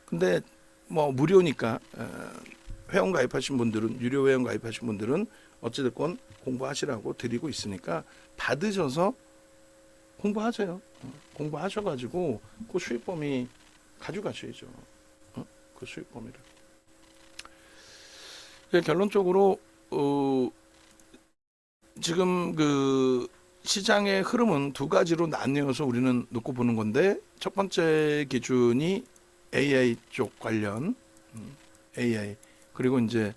근데 뭐 무료니까 회원 가입하신 분들은, 유료 회원 가입하신 분들은 어찌됐건 공부하시라고 드리고 있으니까 받으셔서 공부하세요. 공부하셔가지고 그 수익 범위 가져가셔야죠. 그 수익 범위를. 결론적으로 지금 그 시장의 흐름은 두 가지로 나뉘어서 우리는 놓고 보는 건데, 첫 번째 기준이 AI 쪽 관련, AI, 그리고 이제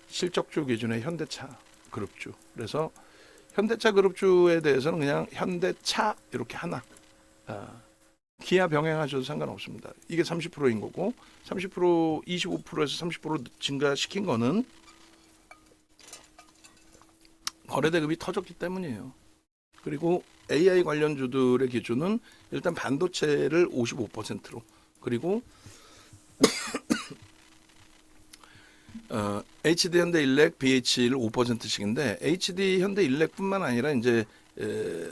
실적주 기준의 현대차 그룹주. 그래서 현대차 그룹주에 대해서는 그냥 현대차 이렇게 하나, 기아 병행하셔도 상관없습니다. 이게 30%인 거고, 30% 25%에서 30% 증가시킨 거는 거래 대금이 터졌기 때문이에요. 그리고 AI 관련주들의 기준은 일단 반도체를 55%로, 그리고 HD 현대일렉, BH를 5%씩인데 HD 현대일렉뿐만 아니라 이제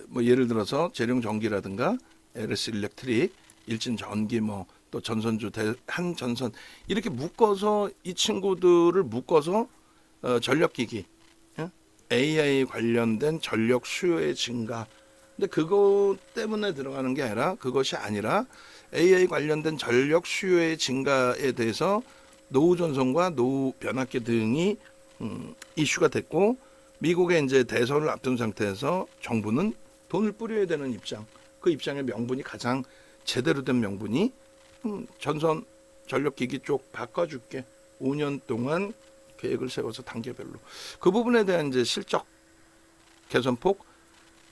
뭐 예를 들어서 재룡 전기라든가 LS 일렉트릭, 일진 전기, 뭐 또 전선주, 한전선 이렇게 묶어서 이 친구들을 묶어서 전력기기, AI 관련된 전력 수요의 증가. 근데 그것 때문에 들어가는 게 아니라, 그것이 아니라 AI 관련된 전력 수요의 증가에 대해서 노후 전선과 노후 변압기 등이 이슈가 됐고, 미국의 이제 대선을 앞둔 상태에서 정부는 돈을 뿌려야 되는 입장. 그 입장의 명분이, 가장 제대로 된 명분이 전선 전력기기 쪽 바꿔줄게. 5년 동안 계획을 세워서 단계별로. 그 부분에 대한 이제 실적 개선폭,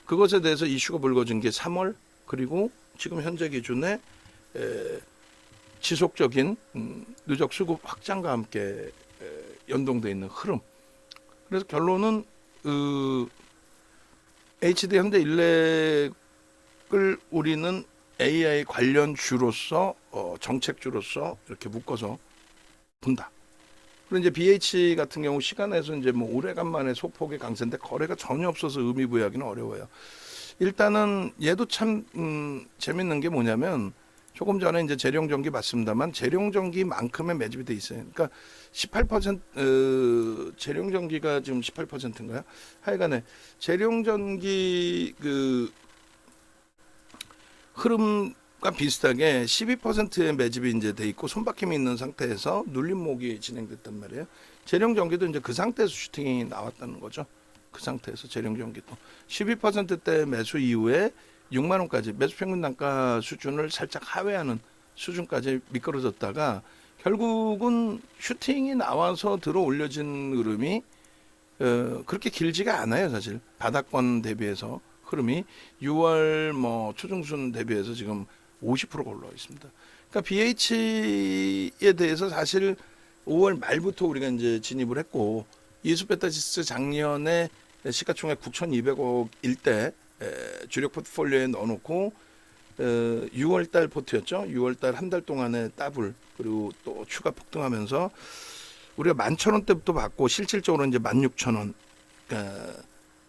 그것에 대해서 이슈가 불거진 게 3월, 그리고 지금 현재 기준에 지속적인 누적 수급 확장과 함께 연동되어 있는 흐름. 그래서 결론은 HD 현대일렉을 우리는 AI 관련주로서, 정책주로서 이렇게 묶어서 본다. 그리고 이제 BH 같은 경우 시간에서 이제 뭐 오래간만에 소폭의 강세인데 거래가 전혀 없어서 의미 부여하기는 어려워요. 일단은 얘도 참 재밌는 게 뭐냐면, 조금 전에 이제 재룡전기 맞습니다만 재룡전기만큼의 매집이 돼 있어요. 그러니까 18% 재룡전기가 지금 18%인가요? 하여간에 재룡전기 그 흐름과 비슷하게 12%의 매집이 이제 돼 있고 손바뀜이 있는 상태에서 눌림목이 진행됐단 말이에요. 재룡전기도 이제 그 상태에서 슈팅이 나왔다는 거죠. 그 상태에서 재룡전기도 12%대 매수 이후에 6만 원까지 매수 평균 단가 수준을 살짝 하회하는 수준까지 미끄러졌다가 결국은 슈팅이 나와서 들어 올려진 흐름이 그렇게 길지가 않아요. 사실 바닥권 대비해서 흐름이 6월 뭐 초중순 대비해서 지금 50%가 올라와 있습니다. 그러니까 BH에 대해서 사실 5월 말부터 우리가 이제 진입을 했고, 이수베타시스 작년에 시가총액 9,200억일 때 주력 포트폴리오에 넣어놓고 6월달 포트였죠. 6월달 한 달 동안의 더블 그리고 또 추가 폭등하면서 우리가 11,000원대부터 받고 실질적으로 이제 16,000원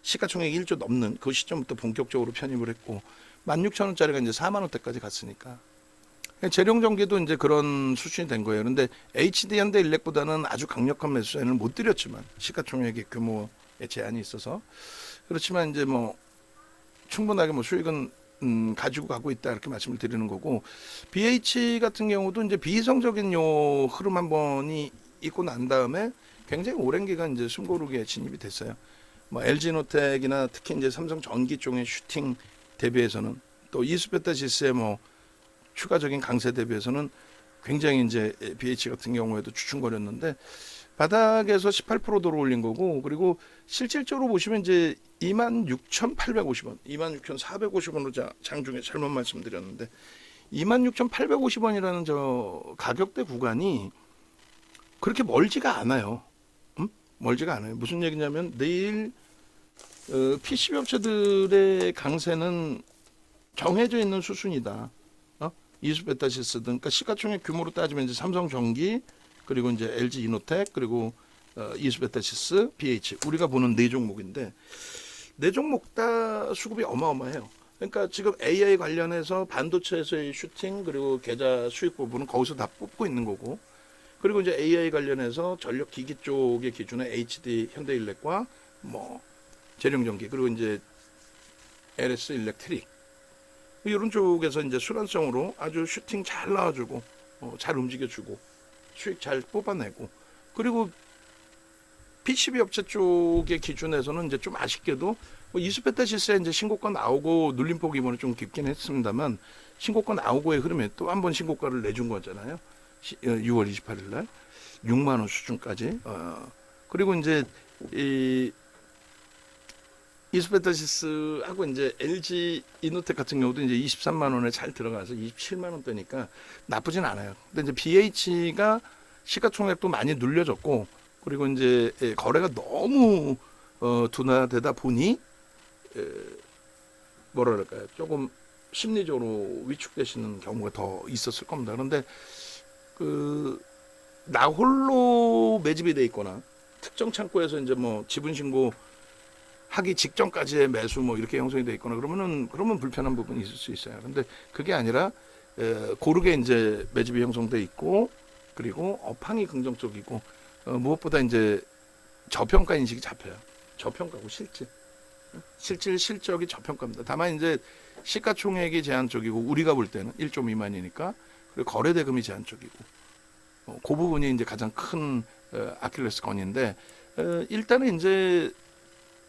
시가총액이 1조 넘는 그 시점부터 본격적으로 편입을 했고 16,000원짜리가 이제 4만 원대까지 갔으니까 재룡전기도 이제 그런 수준이 된 거예요. 그런데 HD 현대일렉보다는 아주 강력한 매수 사인을 못 드렸지만 시가총액의 규모에 제한이 있어서 그렇지만 이제 뭐 충분하게 뭐 수익은 가지고 가고 있다 이렇게 말씀을 드리는 거고 BH 같은 경우도 이제 비이성적인 요 흐름 한 번이 있고 난 다음에 굉장히 오랜 기간 이제 숨고르기에 진입이 됐어요. 뭐 LG노텍이나 특히 이제 삼성전기 쪽의 슈팅 대비해서는 또 이수베타시스의 뭐 추가적인 강세 대비해서는 굉장히 이제 BH 같은 경우에도 주춤거렸는데 바닥에서 18% 들어올린 거고 그리고 실질적으로 보시면 이제 26,850원, 26,450원으로 장중에 잘못 말씀드렸는데 26,850원이라는 저 가격대 구간이 그렇게 멀지가 않아요. 멀지가 않아요. 무슨 얘기냐면 내일 PCB 업체들의 강세는 정해져 있는 수순이다. 이수베타시스든 그러니까 시가총액 규모로 따지면 이제 삼성전기 그리고 이제 LG 이노텍 그리고 이수베타시스, BH 우리가 보는 네 종목인데 네 종목 다 수급이 어마어마해요. 그러니까 지금 AI 관련해서 반도체에서의 슈팅 그리고 계좌 수익 부분은 거기서 다 뽑고 있는 거고 그리고 이제 AI 관련해서 전력 기기 쪽의 기준에 HD 현대일렉과 뭐 재룡전기 그리고 이제 LS 일렉트릭 이런 쪽에서 이제 순환성으로 아주 슈팅 잘 나와주고 잘 움직여주고 수익 잘 뽑아내고 그리고 PCB 업체 쪽의 기준에서는 이제 좀 아쉽게도 뭐 이수베타시스에 이제 신고가 나오고 눌림폭 이번에 좀 깊긴 했습니다만 신고가 나오고의 흐름에 또 한 번 신고가를 내준 거잖아요. 6월 28일 날 6만 원 수준까지. 그리고 이제 이 이수베타시스하고 이제 LG 이노텍 같은 경우도 이제 23만 원에 잘 들어가서 27만 원대니까 나쁘진 않아요. 근데 이제 BH가 시가총액도 많이 눌려졌고 그리고 이제 거래가 너무 둔화되다 보니 뭐라 그럴까요? 조금 심리적으로 위축되시는 경우가 더 있었을 겁니다. 그런데 나 홀로 매집이 돼 있거나 특정 창고에서 이제 뭐 지분 신고 하기 직전까지의 매수 뭐 이렇게 형성이 돼 있거나 그러면 불편한 부분이 있을 수 있어요. 근데 그게 아니라 고르게 이제 매집이 형성돼 있고 그리고 업황이 긍정적이고 무엇보다 이제 저평가 인식이 잡혀요. 저평가고 실적이 저평가입니다. 다만 이제 시가총액이 제한적이고 우리가 볼 때는 1조 미만이니까 그리고 거래대금이 제한적이고 그 부분이 이제 가장 큰 아킬레스건인데 일단은 이제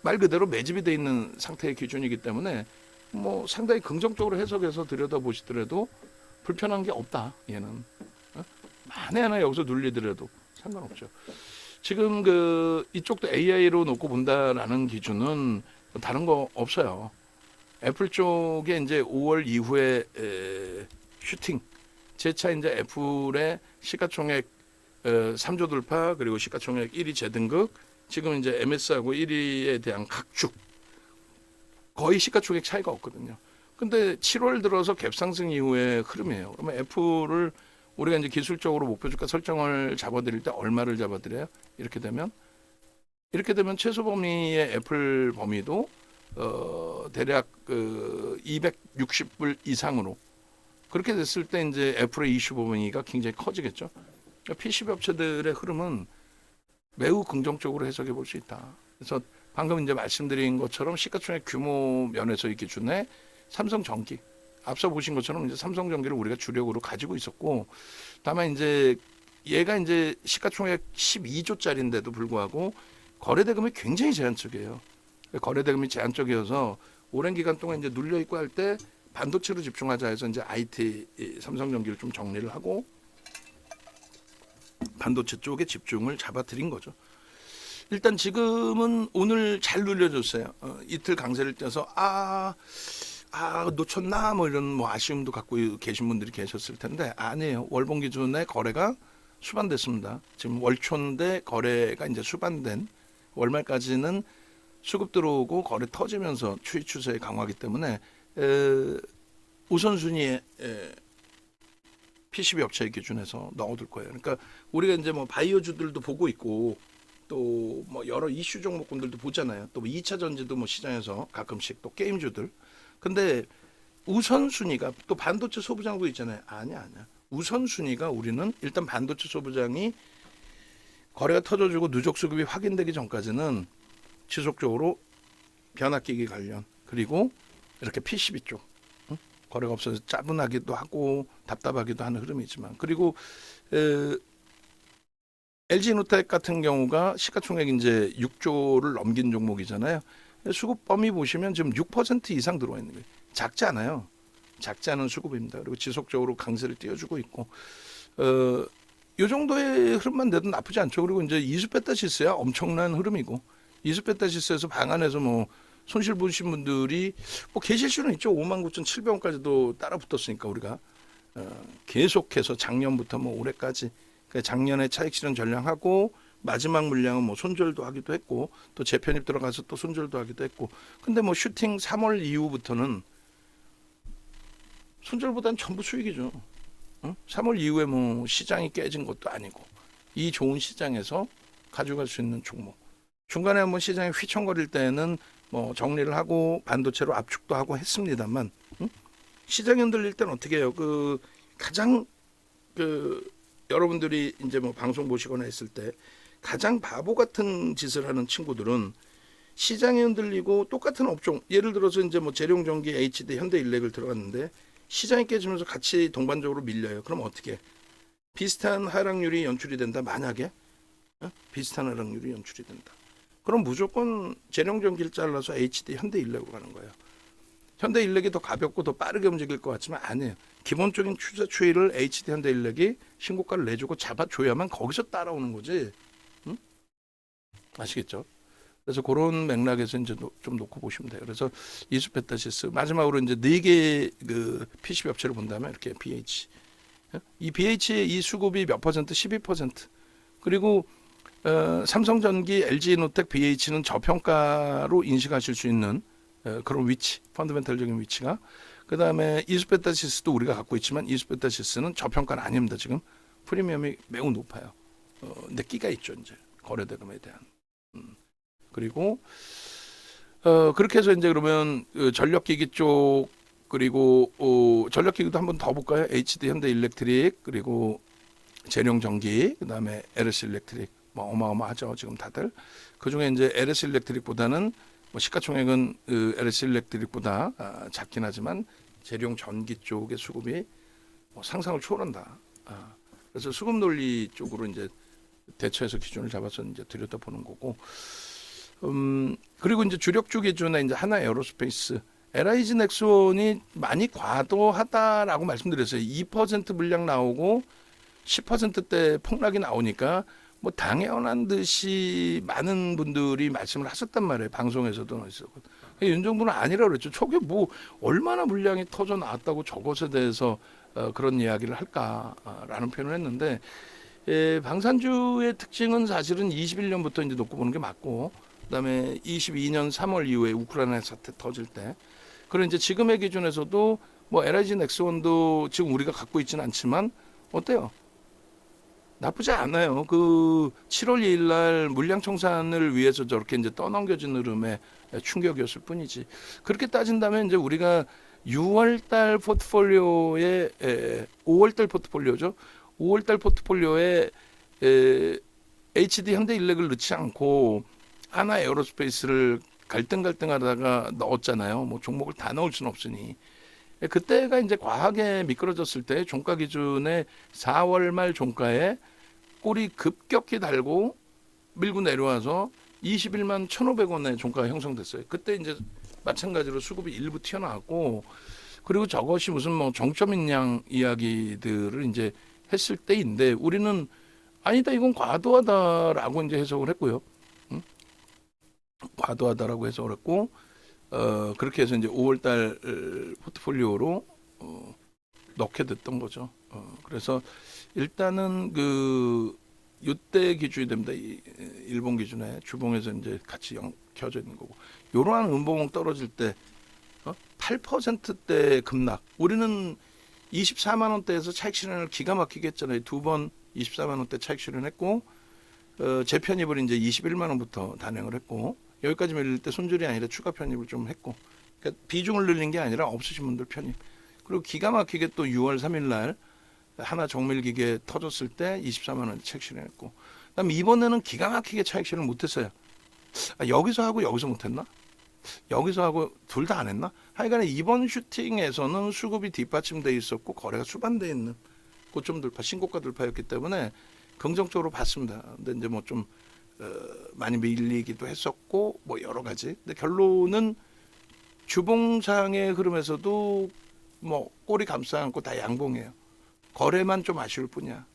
말 그대로 매집이 돼 있는 상태의 기준이기 때문에 뭐 상당히 긍정적으로 해석해서 들여다보시더라도 불편한 게 없다. 얘는 만에 하나 여기서 눌리더라도 상관없죠. 지금 이쪽도 AI로 놓고 본다라는 기준은 다른 거 없어요. 애플 쪽에 이제 5월 이후에 슈팅 재차 이제 애플의 시가총액 3조 돌파 그리고 시가총액 1위 재등극 지금 이제 MS하고 1위에 대한 각축 거의 시가총액 차이가 없거든요. 근데 7월 들어서 갭상승 이후의 흐름이에요. 그러면 애플을 우리가 이제 기술적으로 목표 주가 설정을 잡아드릴 때 얼마를 잡아드려요? 이렇게 되면 최소 범위의 애플 범위도 대략 260불 이상으로 그렇게 됐을 때 이제 애플의 이슈 범위가 굉장히 커지겠죠. 그러니까 PCB 업체들의 흐름은 매우 긍정적으로 해석해 볼 수 있다. 그래서 방금 이제 말씀드린 것처럼 시가총액 규모 면에서의 기준에 삼성전기 앞서 보신 것처럼 이제 삼성전기를 우리가 주력으로 가지고 있었고 다만 이제 얘가 이제 시가총액 12조짜리인데도 불구하고 거래대금이 굉장히 제한적이에요. 거래대금이 제한적이어서 오랜 기간 동안 이제 눌려 있고 할 때 반도체로 집중하자 해서 이제 IT 삼성전기를 좀 정리를 하고 반도체 쪽에 집중을 잡아들인 거죠. 일단 지금은 오늘 잘 눌려줬어요. 이틀 강세를 떼서 놓쳤나 뭐 이런 뭐 아쉬움도 갖고 계신 분들이 계셨을 텐데 아니에요. 월봉 기준의 거래가 수반됐습니다. 지금 월초인데 거래가 이제 수반된 월말까지는 수급 들어오고 거래 터지면서 추이 추세에 강화하기 때문에 우선순위에 PCB 업체 기준에서 넣어둘 거예요. 그러니까 우리가 이제 뭐 바이오주들도 보고 있고 또 뭐 여러 이슈 종목군들도 보잖아요. 또 뭐 2차 전지도 뭐 시장에서 가끔씩 또 게임주들. 근데 우선순위가 또 반도체 소부장도 있잖아요. 아니야. 우선순위가 우리는 일단 반도체 소부장이 거래가 터져주고 누적 수급이 확인되기 전까지는 지속적으로 변압기기 관련 그리고 이렇게 PCB 쪽 거래가 없어서 짜증나기도 하고 답답하기도 하는 흐름이지만 그리고 LG노텍 같은 경우가 시가총액 이제 6조를 넘긴 종목이잖아요. 수급 범위 보시면 지금 6% 이상 들어와 있는 거예요. 작지 않아요. 작지 않은 수급입니다. 그리고 지속적으로 강세를 띄워주고 있고 이 정도의 흐름만 돼도 나쁘지 않죠. 그리고 이제 이수페타시스야 엄청난 흐름이고 이수페타시스에서 방안에서 뭐 손실 보신 분들이 뭐 계실 수는 있죠. 59,700원까지도 따라 붙었으니까 우리가 계속해서 작년부터 뭐 올해까지 작년에 차익 실현 전량하고 마지막 물량은 뭐 손절도 하기도 했고 또 재편입 들어가서 또 손절도 하기도 했고 근데 뭐 슈팅 3월 이후부터는 손절보다는 전부 수익이죠. 3월 이후에 뭐 시장이 깨진 것도 아니고 이 좋은 시장에서 가져갈 수 있는 종목. 중간에 한번 시장이 휘청거릴 때는 뭐 정리를 하고 반도체로 압축도 하고 했습니다만 시장이 흔들릴 때는 어떻게 해요? 그 가장 여러분들이 이제 뭐 방송 보시거나 했을 때 가장 바보 같은 짓을 하는 친구들은 시장이 흔들리고 똑같은 업종 예를 들어서 이제 뭐 재룡전기, HD, 현대일렉을 들어갔는데 시장이 깨지면서 같이 동반적으로 밀려요. 그럼 어떻게? 비슷한 하락률이 연출이 된다. 만약에 비슷한 하락률이 연출이 된다. 그럼 무조건 재룡전기를 잘라서 HD, 현대일렉으로 가는 거예요. 현대일렉이 더 가볍고 더 빠르게 움직일 것 같지만 아니에요. 기본적인 추이를 HD, 현대일렉이 신고가를 내주고 잡아줘야만 거기서 따라오는 거지. 응? 아시겠죠? 그래서 그런 맥락에서 이제 좀 놓고 보시면 돼요. 그래서 이수페타시스 마지막으로 이제 4개 그 PCB 업체를 본다면 이렇게 BH 이 BH의 이 수급이 몇 퍼센트? 12%. 그리고 삼성전기, LG노텍, BH는 저평가로 인식하실 수 있는 그런 위치, 펀더멘털적인 위치가. 그 다음에 이수페타시스도 우리가 갖고 있지만 이수페타시스는 저평가는 아닙니다. 지금 프리미엄이 매우 높아요. 근데 끼가 있죠 이제 거래대금에 대한. 그리고 그렇게 해서 이제 그러면 전력기기 쪽 그리고 전력기기도 한번 더 볼까요? HD, 현대일렉트릭 그리고 재룡전기 그다음에 LS일렉트릭 뭐 어마어마하죠 지금 다들. 그 중에 이제 LS일렉트릭보다는 뭐 시가총액은 LS일렉트릭보다 작긴 하지만 재룡전기 쪽의 수급이 뭐 상상을 초월한다. 그래서 수급 논리 쪽으로 이제 대처해서 기준을 잡아서 이제 들여다보는 거고. 그리고 이제 주력주 기준에 이제 하나 에어로스페이스, LIG 넥스원이 많이 과도하다라고 말씀드렸어요. 2% 물량 나오고 10%대 폭락이 나오니까 뭐 당연한 듯이 많은 분들이 말씀을 하셨단 말이에요. 방송에서도 있었고. 윤 정부는 아니라고 그랬죠. 저게 뭐 얼마나 물량이 터져 나왔다고 저것에 대해서 그런 이야기를 할까라는 표현을 했는데 방산주의 특징은 사실은 21년부터 이제 놓고 보는 게 맞고 그다음에 22년 3월 이후에 우크라이나 사태 터질 때 그리고 이제 지금의 기준에서도 뭐 LIG 넥스원도 지금 우리가 갖고 있지는 않지만 어때요? 나쁘지 않아요. 그 7월 2일 날 물량 청산을 위해서 저렇게 이제 떠넘겨진 흐름의 충격이었을 뿐이지. 그렇게 따진다면 이제 우리가 6월 달 포트폴리오에 5월 달 포트폴리오죠. 5월 달 포트폴리오에 HD 현대일렉을 넣지 않고 하나 에어로스페이스를 갈등하다가 넣었잖아요. 뭐 종목을 다 넣을 수는 없으니. 그때가 이제 과하게 미끄러졌을 때 종가 기준에 4월 말 종가에 꼬리 급격히 달고 밀고 내려와서 21만 1,500원의 종가가 형성됐어요. 그때 이제 마찬가지로 수급이 일부 튀어나왔고 그리고 저것이 무슨 뭐 정점인 양 이야기들을 이제 했을 때인데 우리는 아니다 이건 과도하다라고 이제 해석을 했고요. 과도하다라고 해석을 했고 그렇게 해서 이제 5월달 포트폴리오로 넣게 됐던 거죠. 그래서 일단은 그 이때 기준이 됩니다. 일본 기준에 주봉에서 이제 같이 켜져 있는 거고. 이러한 음봉 떨어질 때 8%대 급락. 우리는 24만 원대에서 차익 실현을 기가 막히게 했잖아요. 두 번 24만 원대 차익 실현했고 재편입을 이제 21만 원부터 단행을 했고 여기까지 밀릴 때 손절이 아니라 추가 편입을 좀 했고 그러니까 비중을 늘린 게 아니라 없으신 분들 편입. 그리고 기가 막히게 또 6월 3일 날 하나 정밀기계 터졌을 때 24만 원 차익 실현했고 그다음 이번에는 기가 막히게 차익 실현 못했어요. 여기서 하고 여기서 못했나? 여기서 하고 둘 다 안 했나? 하여간에 이번 슈팅에서는 수급이 뒷받침돼 있었고 거래가 수반돼 있는 고점 돌파, 신고가 돌파였기 때문에 긍정적으로 봤습니다. 근데 이제 뭐 좀 많이 밀리기도 했었고 뭐 여러 가지. 근데 결론은 주봉상의 흐름에서도 뭐 꼬리 감싸 안고 다 양봉이에요. 거래만 좀 아쉬울 뿐이야.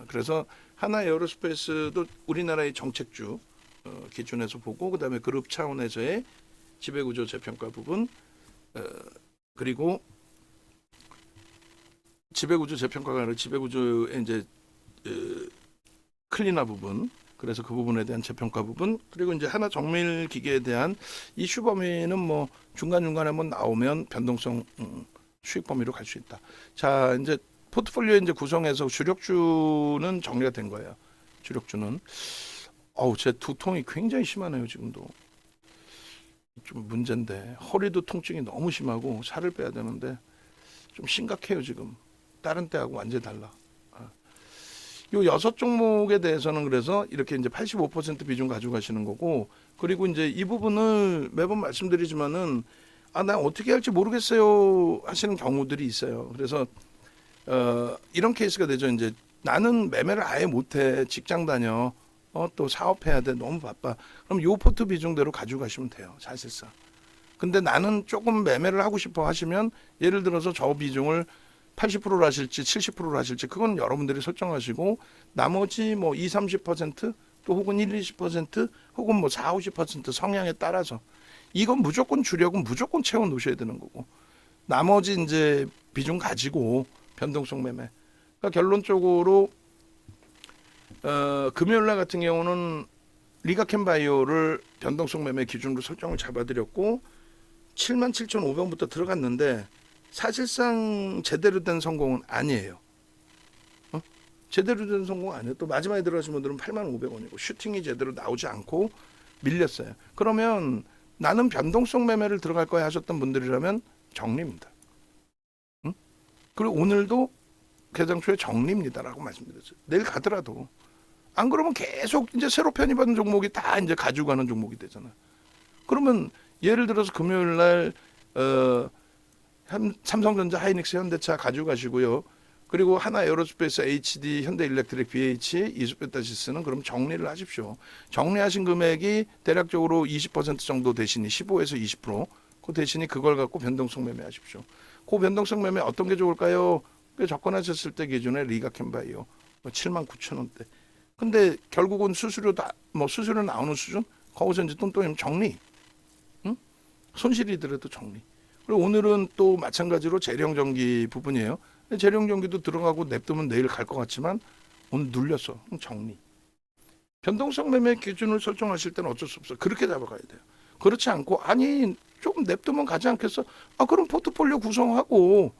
그래서 하나 에어로스페이스도 우리나라의 정책주 기준에서 보고 그다음에 그룹 차원에서의 지배구조 재평가 부분 그리고 지배구조 재평가가 아니라 지배구조의 이제 클리너 부분 그래서 그 부분에 대한 재평가 부분 그리고 이제 하나 정밀 기계에 대한 이슈 범위는 뭐 중간중간에 한번 나오면 변동성 수익 범위로 갈 수 있다. 자 이제 포트폴리오 이제 구성해서 주력주는 정리가 된 거예요. 주력주는 제 두통이 굉장히 심하네요. 지금도 좀 문제인데 허리도 통증이 너무 심하고 살을 빼야 되는데 좀 심각해요. 지금 다른 때하고 완전히 달라. 요 6종목에 대해서는 그래서 이렇게 이제 85% 비중 가져가시는 거고 그리고 이제 이 부분을 매번 말씀드리지만은 나 어떻게 할지 모르겠어요 하시는 경우들이 있어요. 그래서 이런 케이스가 되죠. 이제 나는 매매를 아예 못해 직장 다녀 또 사업해야 돼 너무 바빠. 그럼 요 포트 비중대로 가져가시면 돼요. 사실상. 근데 나는 조금 매매를 하고 싶어 하시면 예를 들어서 저 비중을 80%로 하실지 70%로 하실지 그건 여러분들이 설정하시고 나머지 뭐 20, 30%또 혹은 1, 20% 혹은 뭐 4, 50% 성향에 따라서 이건 무조건 주력은 무조건 채워 놓으셔야 되는 거고 나머지 이제 비중 가지고 변동성 매매. 그러니까 결론적으로 금요일 날 같은 경우는 리가켄바이오를 변동성 매매 기준으로 설정을 잡아드렸고 77,500원부터 들어갔는데 사실상 제대로 된 성공은 아니에요. 제대로 된 성공 아니에요. 또 마지막에 들어가신 분들은 85,500원이고 슈팅이 제대로 나오지 않고 밀렸어요. 그러면 나는 변동성 매매를 들어갈 거야 하셨던 분들이라면 정리입니다. 그리고 오늘도 개장 초에 정리입니다라고 말씀드렸어요. 내일 가더라도 안 그러면 계속 이제 새로 편입하는 종목이 다 이제 가지고 가는 종목이 되잖아. 그러면 예를 들어서 금요일 날 삼성전자, 하이닉스, 현대차 가지고 가시고요. 그리고 하나 에어로스페이스, HD, 현대일렉트릭, BH, 이수페타시스는 그럼 정리를 하십시오. 정리하신 금액이 대략적으로 20% 정도 대신이 15에서 20%. 그 대신이 그걸 갖고 변동성 매매하십시오. 그 변동성 매매 어떤 게 좋을까요? 접근하셨을 때 기준에 리가켄바이오 79,000원대. 근데 결국은 수수료다 뭐 수수료 나오는 수준 거기서 이제 똔똔이면 정리. 응? 손실이더라도 정리. 그리고 오늘은 또 마찬가지로 재령전기 부분이에요. 재령전기도 들어가고 냅두면 내일 갈 것 같지만 오늘 눌렸어. 정리. 변동성 매매 기준을 설정하실 때는 어쩔 수 없어. 그렇게 잡아가야 돼요. 그렇지 않고 아니 조금 냅두면 가지 않겠어? 그럼 포트폴리오 구성하고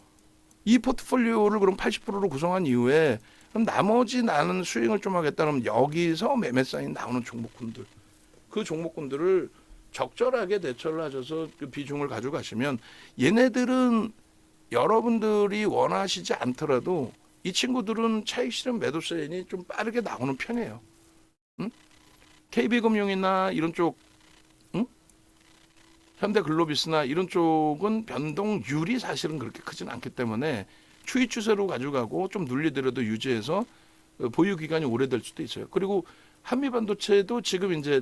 이 포트폴리오를 그럼 80%로 구성한 이후에 그럼 나머지 나는 스윙을 좀 하겠다 그러면 여기서 매매 사인 나오는 종목군들 그 종목군들을 적절하게 대처를 하셔서 그 비중을 가져가시면 얘네들은 여러분들이 원하시지 않더라도 이 친구들은 차익 실현 매도 사인이 좀 빠르게 나오는 편이에요. 응? KB금융이나 이런 쪽 현대글로비스나 이런 쪽은 변동률이 사실은 그렇게 크진 않기 때문에 추이 추세로 가져가고 좀 눌리더라도 유지해서 보유 기간이 오래될 수도 있어요. 그리고 한미반도체도 지금 이제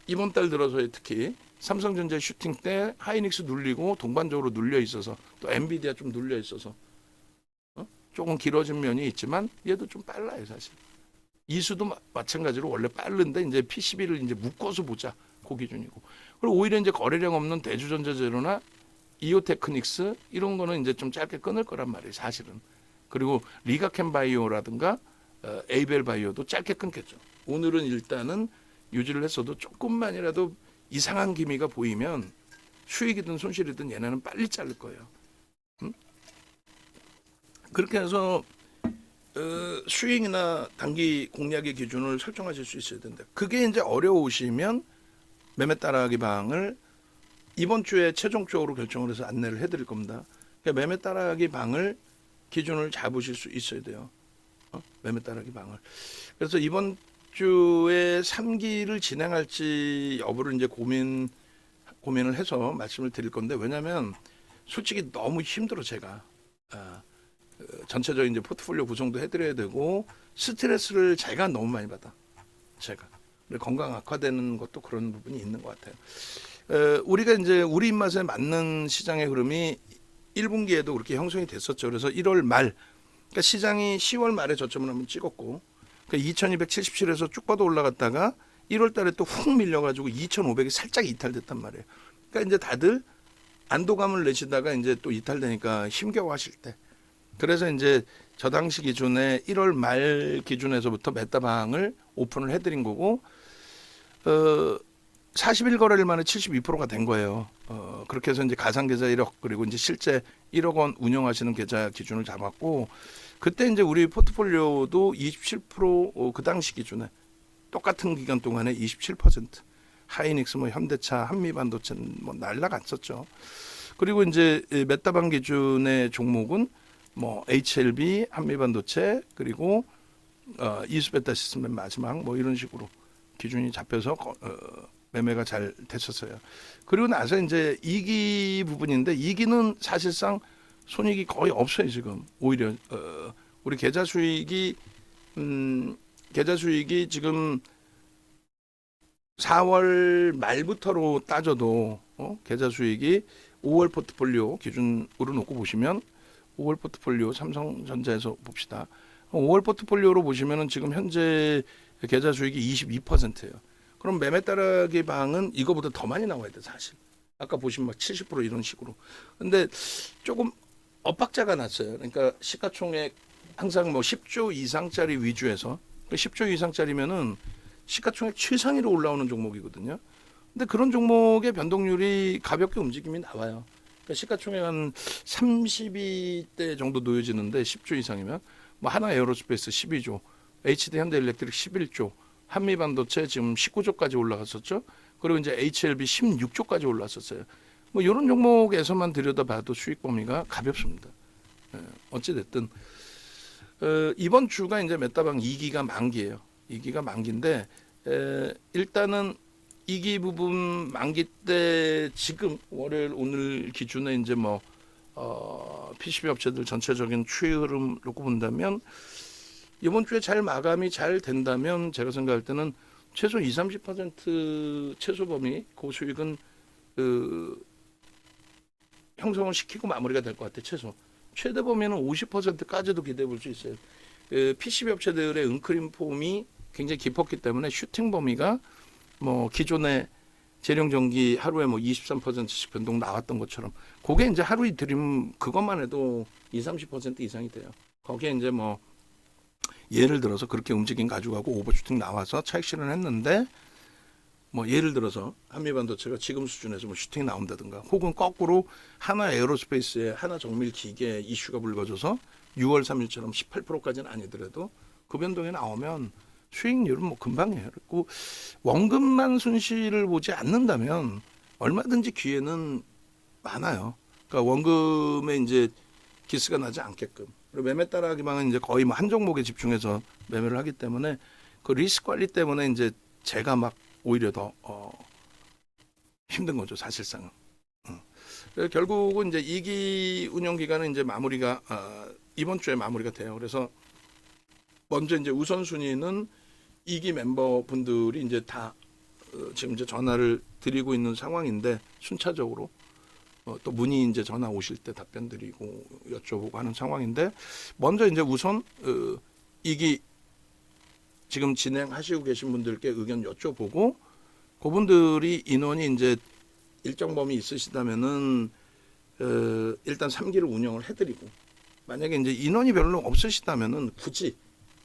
이번 달 들어서 특히 삼성전자 슈팅 때 하이닉스 눌리고 동반적으로 눌려 있어서 또 엔비디아 좀 눌려 있어서 조금 길어진 면이 있지만 얘도 좀 빨라요 사실. 이수도 마찬가지로 원래 빠른데 이제 PCB를 이제 묶어서 보자 그 기준이고. 그리고 오히려 이제 거래량 없는 대주전자재료나 이오테크닉스 이런 거는 이제 좀 짧게 끊을 거란 말이에요 사실은. 그리고 리가켄바이오라든가 에이벨 바이오도 짧게 끊겼죠. 오늘은 일단은 유지를 했어도 조금만이라도 이상한 기미가 보이면 수익이든 손실이든 얘네는 빨리 자를 거예요. 그렇게 해서 수익이나 단기 공략의 기준을 설정하실 수 있어야 된다. 그게 이제 어려우시면 매매 따라하기 방을 이번 주에 최종적으로 결정을 해서 안내를 해드릴 겁니다. 그러니까 매매 따라하기 방을 기준을 잡으실 수 있어야 돼요. 매매 따라하기 방을. 그래서 이번 주에 3기를 진행할지 여부를 이제 고민을 해서 말씀을 드릴 건데, 왜냐하면 솔직히 너무 힘들어 제가. 전체적인 이제 포트폴리오 구성도 해드려야 되고 스트레스를 제가 너무 많이 받아. 제가 건강 악화되는 것도 그런 부분이 있는 것 같아요. 우리가 이제 우리 입맛에 맞는 시장의 흐름이 1분기에도 그렇게 형성이 됐었죠. 그래서 1월 말, 그러니까 시장이 10월 말에 저점을 한번 찍었고, 그러니까 2277에서 쭉 뻗어 올라갔다가 1월 달에 또 훅 밀려가지고 2500이 살짝 이탈됐단 말이에요. 그러니까 이제 다들 안도감을 내시다가 이제 또 이탈되니까 힘겨워하실 때. 그래서 이제 저 당시 기준에 1월 말 기준에서부터 메타방을 오픈을 해드린 거고, 41거래일 만에 72%가 된 거예요. 그렇게 해서 이제 가상계좌 1억, 그리고 이제 실제 1억 원 운영하시는 계좌 기준을 잡았고, 그때 이제 우리 포트폴리오도 27%, 그 당시 기준에 똑같은 기간 동안에 27%, 하이닉스, 뭐 현대차, 한미반도체 뭐 날라갔었죠. 그리고 이제 메타방 기준의 종목은 뭐 HLB, 한미반도체, 그리고 이수베타 시스템 마지막 뭐 이런 식으로 기준이 잡혀서 매매가 잘 됐었어요. 그리고 나서 이제 2기 부분인데, 2기는 사실상 손익이 거의 없어요 지금. 오히려 우리 계좌 수익이 지금 4월 말부터로 따져도 계좌 수익이 5월 포트폴리오 기준으로 놓고 보시면, 5월 포트폴리오 삼성전자에서 봅시다. 5월 포트폴리오로 보시면은 지금 현재 계좌 수익이 22%예요. 그럼 매매 따라기 방은 이거보다 더 많이 나와야 돼 사실. 아까 보시면 막 70% 이런 식으로. 근데 조금 엇박자가 났어요. 그러니까 시가총액 항상 뭐 10조 이상짜리 위주에서, 10조 이상짜리면은 시가총액 최상위로 올라오는 종목이거든요. 근데 그런 종목의 변동률이 가볍게 움직임이 나와요. 그러니까 시가총액 한 32대 정도 놓여지는데 10조 이상이면 뭐 하나 에어로스페이스 12조, HD 현대일렉트릭 11조, 한미반도체 지금 19조까지 올라갔었죠. 그리고 이제 HLB 16조까지 올랐었어요. 뭐 이런 종목에서만 들여다봐도 수익 범위가 가볍습니다. 어찌 됐든 이번 주가 이제 메타방 2기가 만기예요. 2기가 만기인데 일단은 2기 부분 만기 때 지금 월요일 오늘 기준에 이제 뭐 PCB 업체들 전체적인 추이 흐름 놓고 본다면 이번 주에 잘 마감이 잘 된다면 제가 생각할 때는 최소 20-30% 최소 범위 그 수익은 형성을 시키고 마무리가 될 것 같아요. 최대 범위는 50%까지도 기대해 볼 수 있어요. PCB 업체들의 은크림 폼이 굉장히 깊었기 때문에 슈팅 범위가 뭐 기존의 재령 전기 하루에 뭐 23%씩 변동 나왔던 것처럼, 그게 이제 하루 이틀이면 그것만 해도 20-30% 이상이 돼요. 거기에 이제 뭐 예를 들어서 그렇게 움직임 가져가고 오버슈팅 나와서 차익 실현했는데, 뭐 예를 들어서 한미반도체가 지금 수준에서 뭐 슈팅이 나온다든가, 혹은 거꾸로 하나 에어로스페이스에 하나 정밀 기계 이슈가 불거져서 6월 3일처럼 18%까지는 아니더라도 그 변동이 나오면 수익률은 뭐 금방이에요. 그리고 원금만 손실을 보지 않는다면 얼마든지 기회는 많아요. 그러니까 원금에 이제 기스가 나지 않게끔. 그리고 매매 따라하기 방은 이제 거의 뭐 한 종목에 집중해서 매매를 하기 때문에 그 리스크 관리 때문에 이제 제가 막 오히려 더 힘든 거죠 사실상은. 그래서 결국은 이제 2기 운영 기간은 이제 마무리가 이번 주에 마무리가 돼요. 그래서 먼저 이제 우선순위는 2기 멤버분들이 이제 다 지금 이제 전화를 드리고 있는 상황인데, 순차적으로 또 문의 이제 전화 오실 때 답변 드리고 여쭤보고 하는 상황인데, 먼저 이제 우선 2기 지금 진행하시고 계신 분들께 의견 여쭤보고, 그분들이 인원이 이제 일정 범위 있으시다면은 일단 3기를 운영을 해드리고, 만약에 이제 인원이 별로 없으시다면은 굳이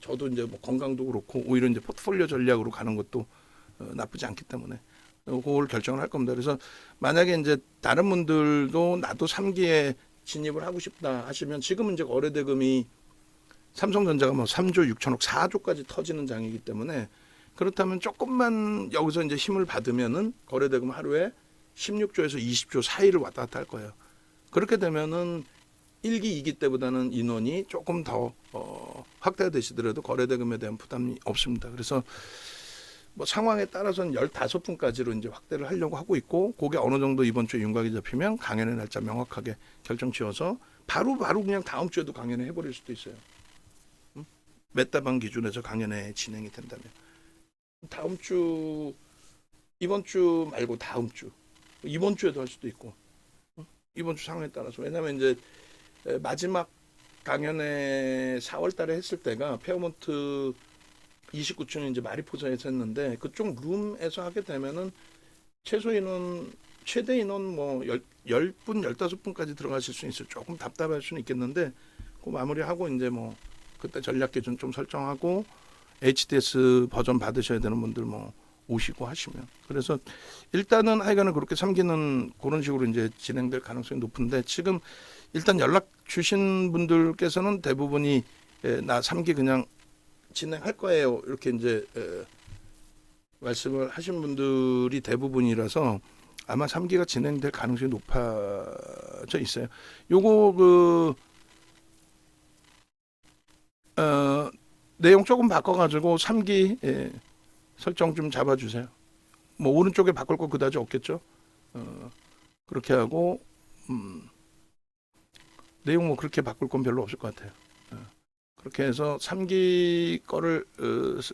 저도 이제 뭐 건강도 그렇고 오히려 이제 포트폴리오 전략으로 가는 것도 나쁘지 않기 때문에 그걸 결정을 할 겁니다. 그래서 만약에 이제 다른 분들도 나도 3기에 진입을 하고 싶다 하시면 지금은 이제 거래대금이 삼성전자가 뭐 3조 6천억 4조까지 터지는 장이기 때문에 그렇다면 조금만 여기서 이제 힘을 받으면은 거래대금 하루에 16조에서 20조 사이를 왔다 갔다 할 거예요. 그렇게 되면은 1기, 2기 때보다는 인원이 조금 더 확대되시더라도 거래대금에 대한 부담이 없습니다. 그래서 뭐 상황에 따라서는 15분까지로 이제 확대를 하려고 하고 있고 그게 어느 정도 이번 주에 윤곽이 잡히면 강연의 날짜 명확하게 결정 지어서 바로 그냥 다음 주에도 강연회 해버릴 수도 있어요. 몇 달방 기준에서 강연회 진행이 된다면 다음 주 이번 주 말고 다음 주 이번 주에도 할 수도 있고 이번 주 상황에 따라서 왜냐하면 이제 마지막 강연회 4월 달에 했을 때가 페어몬트 29층 이제 마리포자에서 했는데 그쪽 룸에서 하게 되면은 최소 인원 최대 인원 뭐 10분 15분까지 들어가실 수 있어요. 조금 답답할 수는 있겠는데 그 마무리하고 이제 뭐 그때 전략 기준 좀 설정하고 HDS 버전 받으셔야 되는 분들 뭐 오시고 하시면 그래서 일단은 하여간은 그렇게 3기는 그런 식으로 이제 진행될 가능성이 높은데 지금 일단 연락 주신 분들께서는 대부분이 나 3기 그냥 진행할 거예요 이렇게 이제 말씀을 하신 분들이 대부분이라서 아마 3기가 진행될 가능성이 높아져 있어요. 요거 내용 조금 바꿔가지고 3기 설정 좀 잡아주세요. 뭐 오른쪽에 바꿀 거 그다지 없겠죠. 그렇게 하고 내용 뭐 그렇게 바꿀 건 별로 없을 것 같아요. 그렇게 해서 3기 거를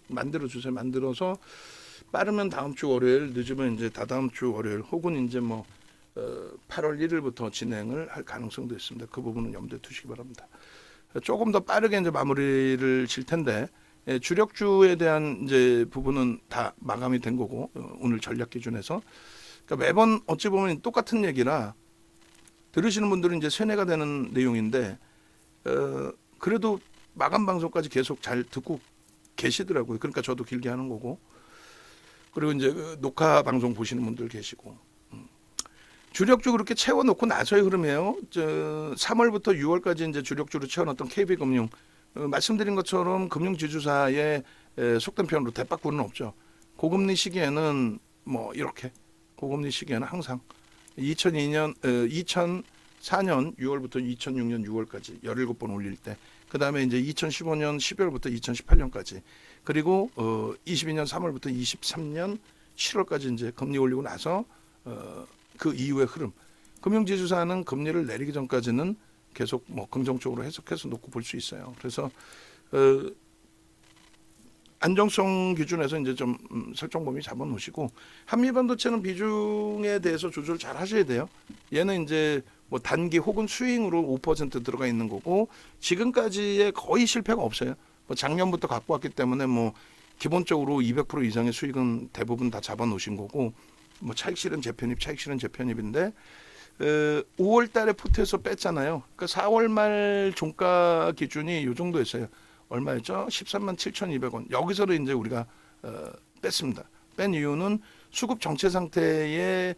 만들어 주세요. 만들어서 빠르면 다음 주 월요일, 늦으면 이제 다다음 주 월요일, 혹은 이제 뭐 8월 1일부터 진행을 할 가능성도 있습니다. 그 부분은 염두에 두시기 바랍니다. 조금 더 빠르게 이제 마무리를 질 텐데 주력주에 대한 이제 부분은 다 마감이 된 거고 오늘 전략 기준에서 그러니까 매번 어찌 보면 똑같은 얘기라 들으시는 분들은 이제 세뇌가 되는 내용인데 그래도 마감 방송까지 계속 잘 듣고 계시더라고요. 그러니까 저도 길게 하는 거고 그리고 이제 녹화 방송 보시는 분들 계시고 주력주 그렇게 채워놓고 나서의 흐름이에요. 3월부터 6월까지 이제 주력주로 채워놨던 KB금융 말씀드린 것처럼 금융지주사의 속된 표현으로 대박구는 없죠. 고금리 시기에는 뭐 이렇게 고금리 시기에는 항상 2004년 6월부터 2006년 6월까지 17번 올릴 때 그 다음에 이제 2015년 12월부터 2018년까지 그리고 22년 3월부터 23년 7월까지 이제 금리 올리고 나서 그 이후의 흐름 금융지주사는 금리를 내리기 전까지는 계속 뭐 긍정적으로 해석해서 놓고 볼 수 있어요. 그래서 안정성 기준에서 이제 좀 설정 범위 잡아놓으시고 한미반도체는 비중에 대해서 조절 잘 하셔야 돼요. 얘는 이제 뭐 단기 혹은 스윙으로 5% 들어가 있는 거고 지금까지의 거의 실패가 없어요. 뭐 작년부터 갖고 왔기 때문에 뭐 기본적으로 200% 이상의 수익은 대부분 다 잡아놓으신 거고 뭐 차익 실현 재편입인데 5월 달에 포트에서 뺐잖아요. 그러니까 4월 말 종가 기준이 이 정도였어요. 얼마였죠? 13만 7,200원. 여기서는 이제 우리가 뺐습니다. 뺀 이유는 수급 정체 상태의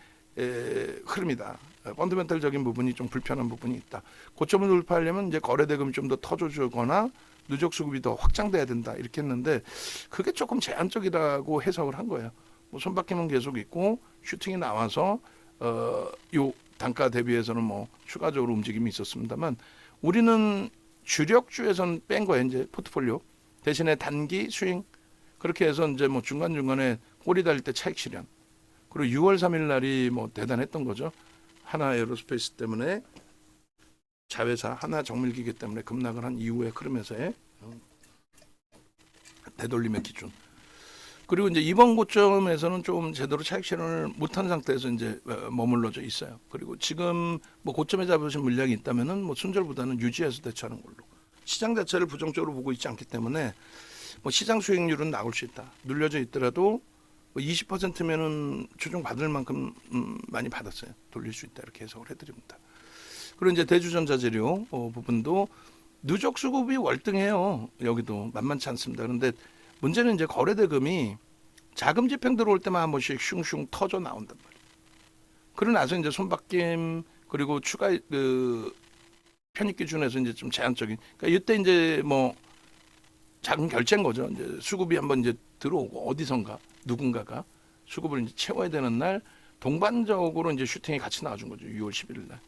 흐름이다. 펀더멘탈적인 부분이 좀 불편한 부분이 있다. 고점을 돌파하려면 이제 거래대금이 좀 더 터져주거나 누적 수급이 더 확장돼야 된다. 이렇게 했는데 그게 조금 제한적이라고 해석을 한 거예요. 뭐 손바뀜은 계속 있고 슈팅이 나와서 요 단가 대비해서는 뭐 추가적으로 움직임이 있었습니다만 우리는 주력주에서는 뺀 거예요. 이제 포트폴리오 대신에 단기 스윙 그렇게 해서 이제 뭐 중간중간에 꼬리 달릴 때 차익 실현 그리고 6월 3일 날이 뭐 대단했던 거죠. 하나 에어로스페이스 때문에 자회사 하나 정밀기계 때문에 급락을 한 이후의 흐름에서의 되돌림의 기준. 그리고 이제 이번 고점에서는 좀 제대로 차익 실현을 못한 상태에서 이제 머물러져 있어요. 그리고 지금 뭐 고점에 잡으신 물량이 있다면은 뭐 순절보다는 유지해서 대처하는 걸로. 시장 자체를 부정적으로 보고 있지 않기 때문에 뭐 시장 수익률은 나올 수 있다. 눌려져 있더라도 뭐 20%면은 조정 받을 만큼 많이 받았어요. 돌릴 수 있다 이렇게 해석을 해드립니다. 그리고 이제 대주전자 재료 부분도 누적 수급이 월등해요. 여기도 만만치 않습니다. 그런데 문제는 이제 거래대금이 자금 집행 들어올 때만 한 번씩 슝슝 터져 나온단 말이에요. 그러고 나서 이제 손바뀜 그리고 추가 그 편입 기준에서 이제 좀 제한적인. 그러니까 이때 이제 뭐 자금 결제인 거죠. 이제 수급이 한번 이제 들어오고 어디선가 누군가가 수급을 이제 채워야 되는 날 동반적으로 이제 슈팅이 같이 나와준 거죠. 6월 11일 날.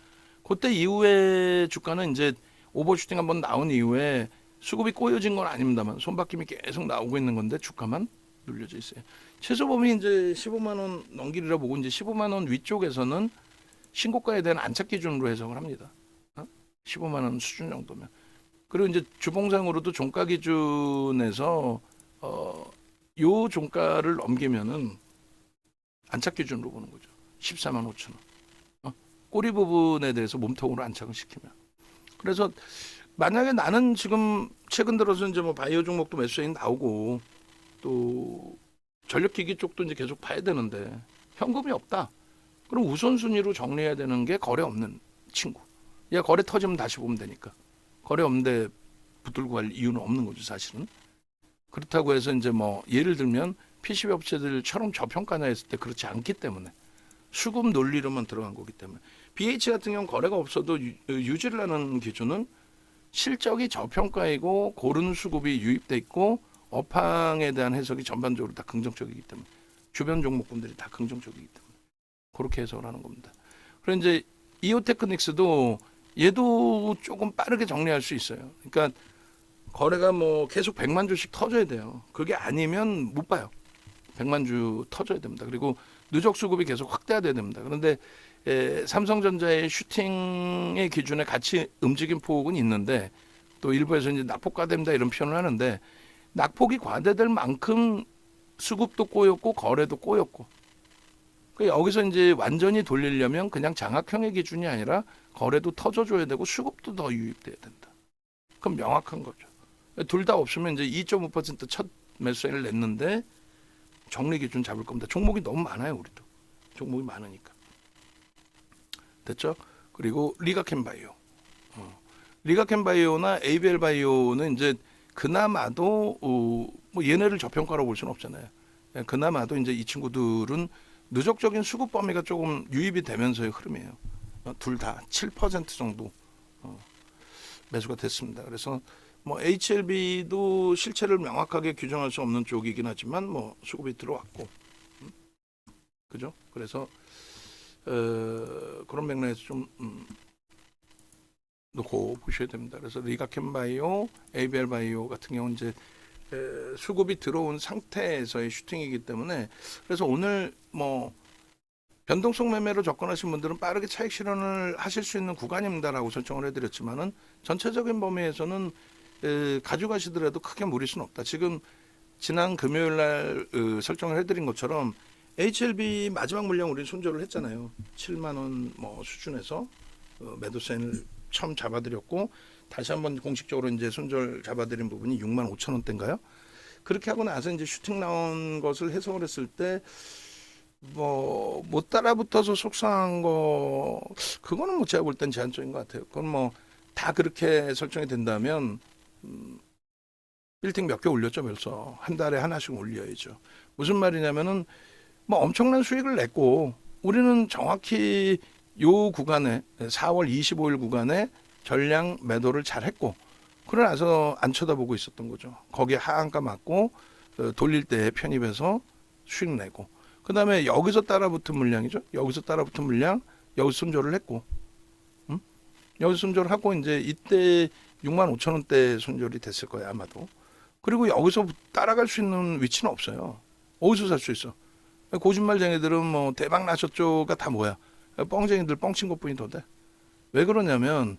그때 이후에 주가는 이제 오버슈팅 한번 나온 이후에 수급이 꼬여진 건 아닙니다만 손바뀜이 계속 나오고 있는 건데 주가만 눌려져 있어요. 최소 범위 이제 15만 원 넘기리라 보고 이제 15만 원 위쪽에서는 신고가에 대한 안착 기준으로 해석을 합니다. 15만 원 수준 정도면. 그리고 이제 주봉상으로도 종가 기준에서 요 종가를 넘기면은 안착 기준으로 보는 거죠. 14만 5천 원. 꼬리 부분에 대해서 몸통으로 안착을 시키면. 그래서 만약에 나는 지금 최근 들어서 이제 뭐 바이오 종목도 매수세인 나오고 또 전력기기 쪽도 이제 계속 봐야 되는데 현금이 없다. 그럼 우선순위로 정리해야 되는 게 거래 없는 친구. 얘 거래 터지면 다시 보면 되니까. 거래 없는데 붙들고 갈 이유는 없는 거죠, 사실은. 그렇다고 해서 이제 뭐 예를 들면 PCB 업체들처럼 저평가냐 했을 때 그렇지 않기 때문에 수급 논리로만 들어간 거기 때문에 BH 같은 경우는 거래가 없어도 유지를 하는 기준은 실적이 저평가이고 고른 수급이 유입돼 있고 업황에 대한 해석이 전반적으로 다 긍정적이기 때문에 주변 종목군들이 다 긍정적이기 때문에 그렇게 해석을 하는 겁니다. 그리고 이제 이오테크닉스도 얘도 조금 빠르게 정리할 수 있어요. 그러니까 거래가 뭐 계속 100만 주씩 터져야 돼요. 그게 아니면 못 봐요. 100만 주 터져야 됩니다. 그리고 누적 수급이 계속 확대돼야 됩니다. 그런데 삼성전자의 슈팅의 기준에 같이 움직임 폭은 있는데 또 일부에서 이제 낙폭 과대입니다 이런 표현을 하는데 낙폭이 과대될 만큼 수급도 꼬였고 거래도 꼬였고 그러니까 여기서 이제 완전히 돌리려면 그냥 장악형의 기준이 아니라 거래도 터져줘야 되고 수급도 더 유입돼야 된다. 그럼 명확한 거죠. 둘 다 없으면 이제 2.5%첫 매수세를 냈는데 정리 기준 잡을 겁니다. 종목이 너무 많아요, 우리도. 종목이 많으니까. 됐죠? 그리고 리가캠바이오. 리가캠바이오나 ABL바이오는 이제 그나마도 뭐 얘네를 저평가로 볼 수는 없잖아요. 그나마도 이제 이 친구들은 누적적인 수급 범위가 조금 유입이 되면서의 흐름이에요. 둘 다 7% 정도 매수가 됐습니다. 그래서 뭐 HLB도 실체를 명확하게 규정할 수 없는 쪽이긴 하지만 뭐 수급이 들어왔고, 그죠? 그래서 그런 맥락에서 좀 놓고 보셔야 됩니다. 그래서 리가캠바이오, ABL바이오 같은 경우는 이제 수급이 들어온 상태에서의 슈팅이기 때문에 그래서 오늘 뭐 변동성 매매로 접근하신 분들은 빠르게 차익 실현을 하실 수 있는 구간입니다라고 설정을 해드렸지만은 전체적인 범위에서는 가져가시더라도 크게 무리수는 없다. 지금 지난 금요일 날 설정을 해드린 것처럼 HLB 마지막 물량 우리 손절을 했잖아요. 7만 원 뭐 수준에서 매도세를 처음 잡아드렸고 다시 한번 공식적으로 이제 손절 잡아드린 부분이 6만 5천 원대인가요? 그렇게 하고 나서 이제 슈팅 나온 것을 해석을 했을 때 뭐 못 따라붙어서 속상한 거 그거는 뭐 제가 볼 땐 제한적인 것 같아요. 그건 뭐 다 그렇게 설정이 된다면 빌딩 몇 개 올렸죠 벌써. 한 달에 하나씩 올려야죠. 무슨 말이냐면은 뭐 엄청난 수익을 냈고 우리는 정확히 요 구간에 4월 25일 구간에 전량 매도를 잘 했고 그러고 나서 안 쳐다보고 있었던 거죠. 거기에 하한가 맞고 돌릴 때 편입해서 수익 내고 그 다음에 여기서 따라붙은 물량이죠. 여기서 따라붙은 물량 여기서 손절을 했고 여기서 손절을 하고 이제 이때 6만 5천 원대 손절이 됐을 거예요 아마도. 그리고 여기서 따라갈 수 있는 위치는 없어요. 어디서 살 수 있어? 거짓말쟁이들은 뭐 대박 나셨죠가 다 뭐야? 뻥쟁이들 뻥친 것뿐이 더 돼. 왜 그러냐면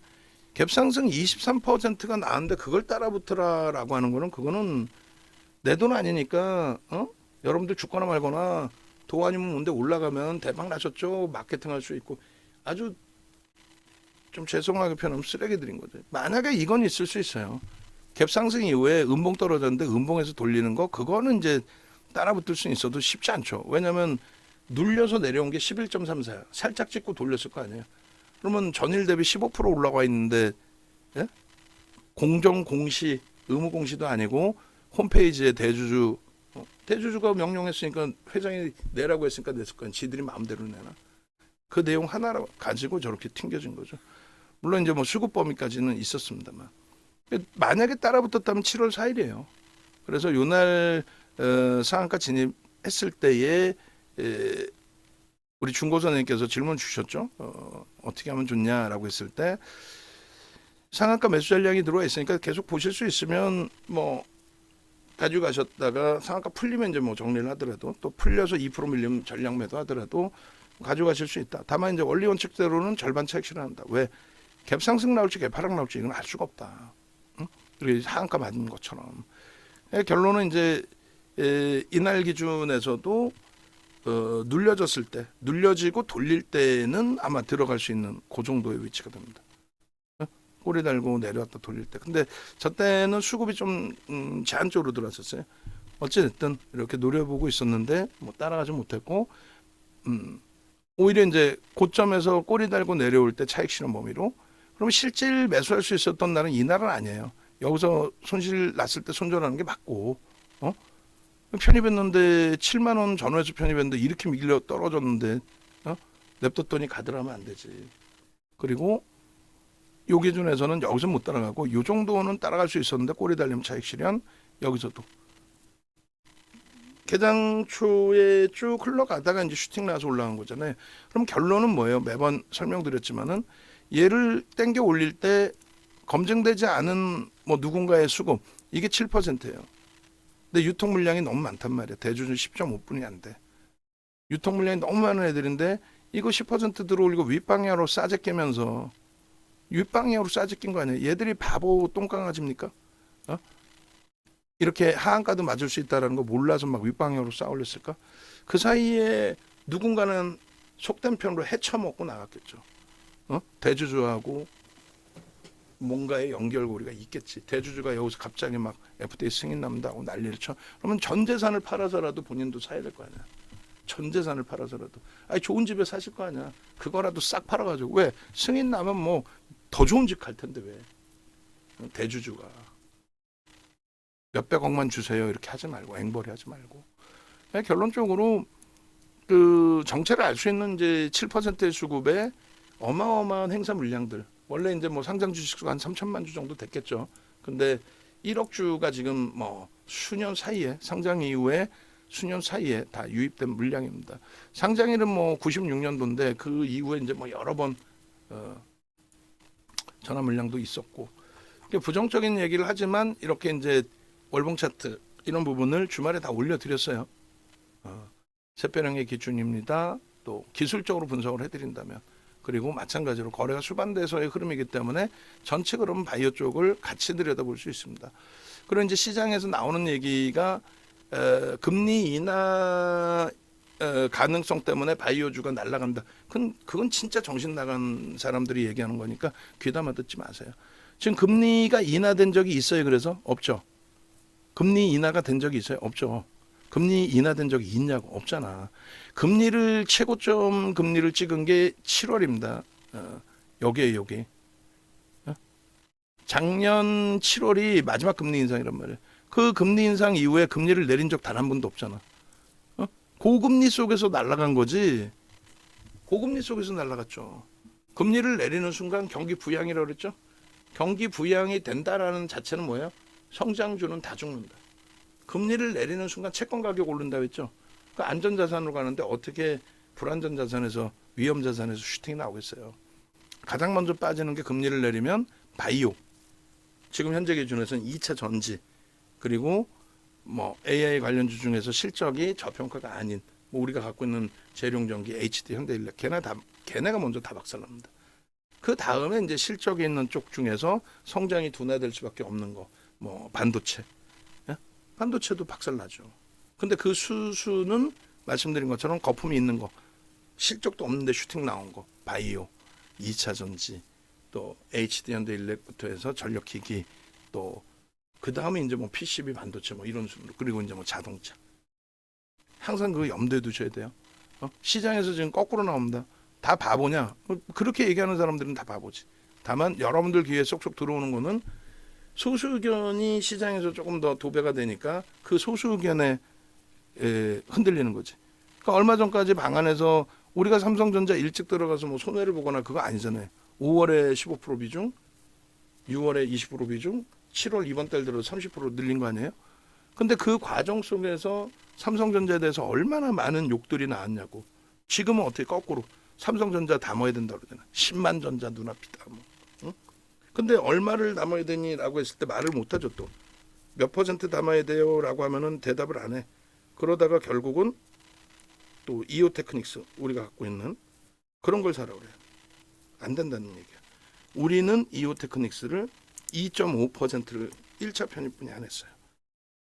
갭상승 23%가 나왔는데 그걸 따라붙으라라고 하는 거는 그거는 내 돈 아니니까 여러분들 죽거나 말거나 도 아니면 뭔데 올라가면 대박 나셨죠? 마케팅 할 수 있고 아주 좀 죄송하게 표현하면 쓰레기들인 거죠. 만약에 이건 있을 수 있어요. 갭상승 이후에 음봉 떨어졌는데 음봉에서 돌리는 거 그거는 이제 따라붙을 수 있어도 쉽지 않죠. 왜냐하면 눌려서 내려온 게 11.34야. 살짝 찍고 돌렸을 거 아니에요. 그러면 전일 대비 15% 올라가 있는데 예? 공정 공시 의무 공시도 아니고 홈페이지에 대주주가 명령했으니까 회장이 내라고 했으니까 냈을 거야. 지들이 마음대로 내나. 그 내용 하나 가지고 저렇게 튕겨진 거죠. 물론 이제 뭐 수급 범위까지는 있었습니다만 만약에 따라붙었다면 7월 4일이에요. 그래서 요날 상한가 진입했을 때에 우리 중고선생님께서 질문 주셨죠. 어떻게 하면 좋냐라고 했을 때 상한가 매수 전략이 들어와 있으니까 계속 보실 수 있으면 뭐 가지고 가셨다가 상한가 풀리면 이제 뭐 정리를 하더라도 또 풀려서 2% 밀리면 전략 매도 하더라도 가져가실 수 있다. 다만 이제 원리 원칙대로는 절반 차익 실현한다. 왜? 갭 상승 나올지 갭 하락 나올지 이건 알 수가 없다. 응? 그리고 상한가 맞은 것처럼. 결론은 이제 이날 기준에서도 눌려졌을 때, 눌려지고 돌릴 때는 아마 들어갈 수 있는 그 정도의 위치가 됩니다. 꼬리 달고 내려왔다 돌릴 때. 근데 저 때는 수급이 좀 제한적으로 들어왔었어요. 어찌됐든 이렇게 노려보고 있었는데 뭐 따라가지 못했고 오히려 이제 고점에서 꼬리 달고 내려올 때 차익 실현 범위로 그러면 실질 매수할 수 있었던 날은 이날은 아니에요. 여기서 손실 났을 때 손절하는 게 맞고 편입했는데 7만 원 전후에서 편입했는데 이렇게 밀려 떨어졌는데 냅뒀더니 가더라면 안 되지. 그리고 요 기준에서는 여기서 못 따라가고 요 정도는 따라갈 수 있었는데 꼬리 달리면 차익 실현 여기서도 개장 초에 쭉 흘러가다가 이제 슈팅 나서 올라간 거잖아요. 그럼 결론은 뭐예요? 매번 설명드렸지만은 얘를 땡겨 올릴 때 검증되지 않은 뭐 누군가의 수급 이게 7%예요. 근데 유통 물량이 너무 많단 말이야. 대주주 10.5분이 안 돼. 유통 물량이 너무 많은 애들인데 이거 10% 들어올리고 윗방향으로 싸제 깨면서 윗방향으로 싸제 낀 거 아니에요. 얘들이 바보 똥강아지입니까? 이렇게 하한가도 맞을 수 있다는 거 몰라서 막 윗방향으로 쌓아올렸을까? 그 사이에 누군가는 속된 편으로 헤쳐먹고 나갔겠죠. 대주주하고 뭔가의 연결고리가 있겠지. 대주주가 여기서 갑자기 막 FTA 승인 남다고 난리를 쳐. 그러면 전 재산을 팔아서라도 본인도 사야 될 거 아니야. 전 재산을 팔아서라도. 아니 좋은 집에 사실 거 아니야. 그거라도 싹 팔아가지고. 왜? 승인 나면 뭐 더 좋은 집 갈 텐데 왜? 대주주가. 몇백억만 주세요. 이렇게 하지 말고 앵벌이 하지 말고. 결론적으로 그 정체를 알 수 있는 이제 7%의 수급에 어마어마한 행사 물량들. 원래 이제 뭐 상장 주식수가 한 3천만 주 정도 됐겠죠. 근데 1억 주가 지금 뭐 수년 사이에 상장 이후에 수년 사이에 다 유입된 물량입니다. 상장일은 뭐 96년도인데 그 이후에 이제 뭐 여러 번 전환 물량도 있었고 부정적인 얘기를 하지만 이렇게 이제 월봉 차트 이런 부분을 주말에 다 올려드렸어요. 세배령의 기준입니다. 또 기술적으로 분석을 해드린다면 그리고 마찬가지로 거래가 수반돼서의 흐름이기 때문에 전체 그럼 바이오 쪽을 같이 들여다볼 수 있습니다. 그리고 이제 시장에서 나오는 얘기가 금리 인하 가능성 때문에 바이오주가 날아간다. 그건 진짜 정신 나간 사람들이 얘기하는 거니까 귀담아 듣지 마세요. 지금 금리가 인하된 적이 있어요. 그래서 없죠. 금리 인하가 된 적이 있어요? 없죠. 금리 인하된 적이 있냐고? 없잖아. 금리를 최고점 금리를 찍은 게 7월입니다. 여기에. 작년 7월이 마지막 금리 인상이란 말이에요. 그 금리 인상 이후에 금리를 내린 적 단 한 번도 없잖아. 고금리 속에서 날아간 거지. 고금리 속에서 날아갔죠. 금리를 내리는 순간 경기 부양이라고 그랬죠. 경기 부양이 된다라는 자체는 뭐예요? 성장주는 다 죽는다. 금리를 내리는 순간 채권 가격 오른다고 했죠. 그 안전자산으로 가는데 어떻게 불안전자산에서 위험자산에서 슈팅이 나오겠어요. 가장 먼저 빠지는 게 금리를 내리면 바이오. 지금 현재 기준에서는 2차 전지. 그리고 뭐 AI 관련주 중에서 실적이 저평가가 아닌 뭐 우리가 갖고 있는 재룡전기, HD, 현대일렉 걔네가 먼저 다 박살납니다. 그 다음에 이제 실적이 있는 쪽 중에서 성장이 둔화될 수밖에 없는 거, 뭐 반도체, 반도체도 박살나죠. 근데 그 수는 말씀드린 것처럼 거품이 있는 거, 실적도 없는데 슈팅 나온 거, 바이오, 2차 전지, 또 HD, 현대일렉부터 해서 전력기기, 또 그 다음에 이제 뭐 PCB 반도체 뭐 이런 순으로 그리고 이제 뭐 자동차. 항상 그거 염두에 두셔야 돼요. 시장에서 지금 거꾸로 나옵니다. 다 바보냐? 그렇게 얘기하는 사람들은 다 바보지. 다만 여러분들 귀에 쏙쏙 들어오는 거는 소수 의견이 시장에서 조금 더 도배가 되니까 그 소수 의견에 흔들리는 거지. 그러니까 얼마 전까지 방안에서 우리가 삼성전자 일찍 들어가서 뭐 손해를 보거나 그거 아니잖아요. 5월에 15% 비중, 6월에 20% 비중, 7월 이번 달 들어 30% 늘린 거 아니에요? 근데 그 과정 속에서 삼성전자에 대해서 얼마나 많은 욕들이 나왔냐고. 지금은 어떻게 거꾸로 삼성전자 담아야 된다 그러잖아. 10만 전자 눈앞이다. 뭐. 응? 근데 얼마를 담아야 되니라고 했을 때 말을 못 하죠 또. 몇 퍼센트 담아야 돼요라고 하면은 대답을 안 해. 그러다가 결국은 또 이오 테크닉스 우리가 갖고 있는 그런 걸 사라 그래요. 안 된다는 얘기야. 우리는 이오 테크닉스를 2.5%를 1차 편입분이 안 했어요.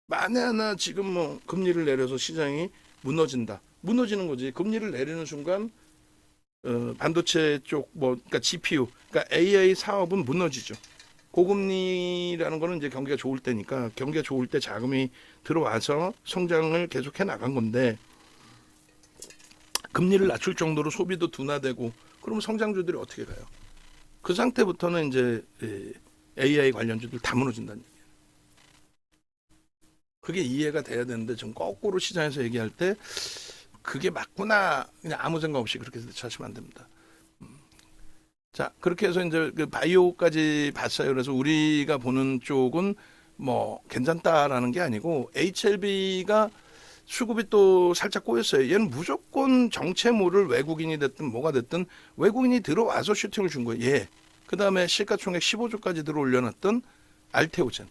만에 하나 지금 뭐 금리를 내려서 시장이 무너진다. 무너지는 거지. 금리를 내리는 순간 반도체 쪽 그러니까 GPU, 그러니까 AI 사업은 무너지죠. 고금리라는 거는 이제 경기가 좋을 때니까 경기가 좋을 때 자금이 들어와서 성장을 계속해 나간 건데 금리를 낮출 정도로 소비도 둔화되고 그러면 성장주들이 어떻게 가요? 그 상태부터는 이제 AI 관련주들 다 무너진다는 얘기예요. 그게 이해가 돼야 되는데 좀 거꾸로 시장에서 얘기할 때 그게 맞구나 그냥 아무 생각 없이 그렇게 대처하시면 안 됩니다. 자, 그렇게 해서 이제 그 바이오까지 봤어요. 그래서 우리가 보는 쪽은 뭐 괜찮다라는 게 아니고 HLB가 수급이 또 살짝 꼬였어요. 얘는 무조건 정체모를 외국인이 됐든 뭐가 됐든 외국인이 들어와서 슈팅을 준 거예요. 예. 그 다음에 시가총액 15조까지 들어 올려놨던 알테오젠.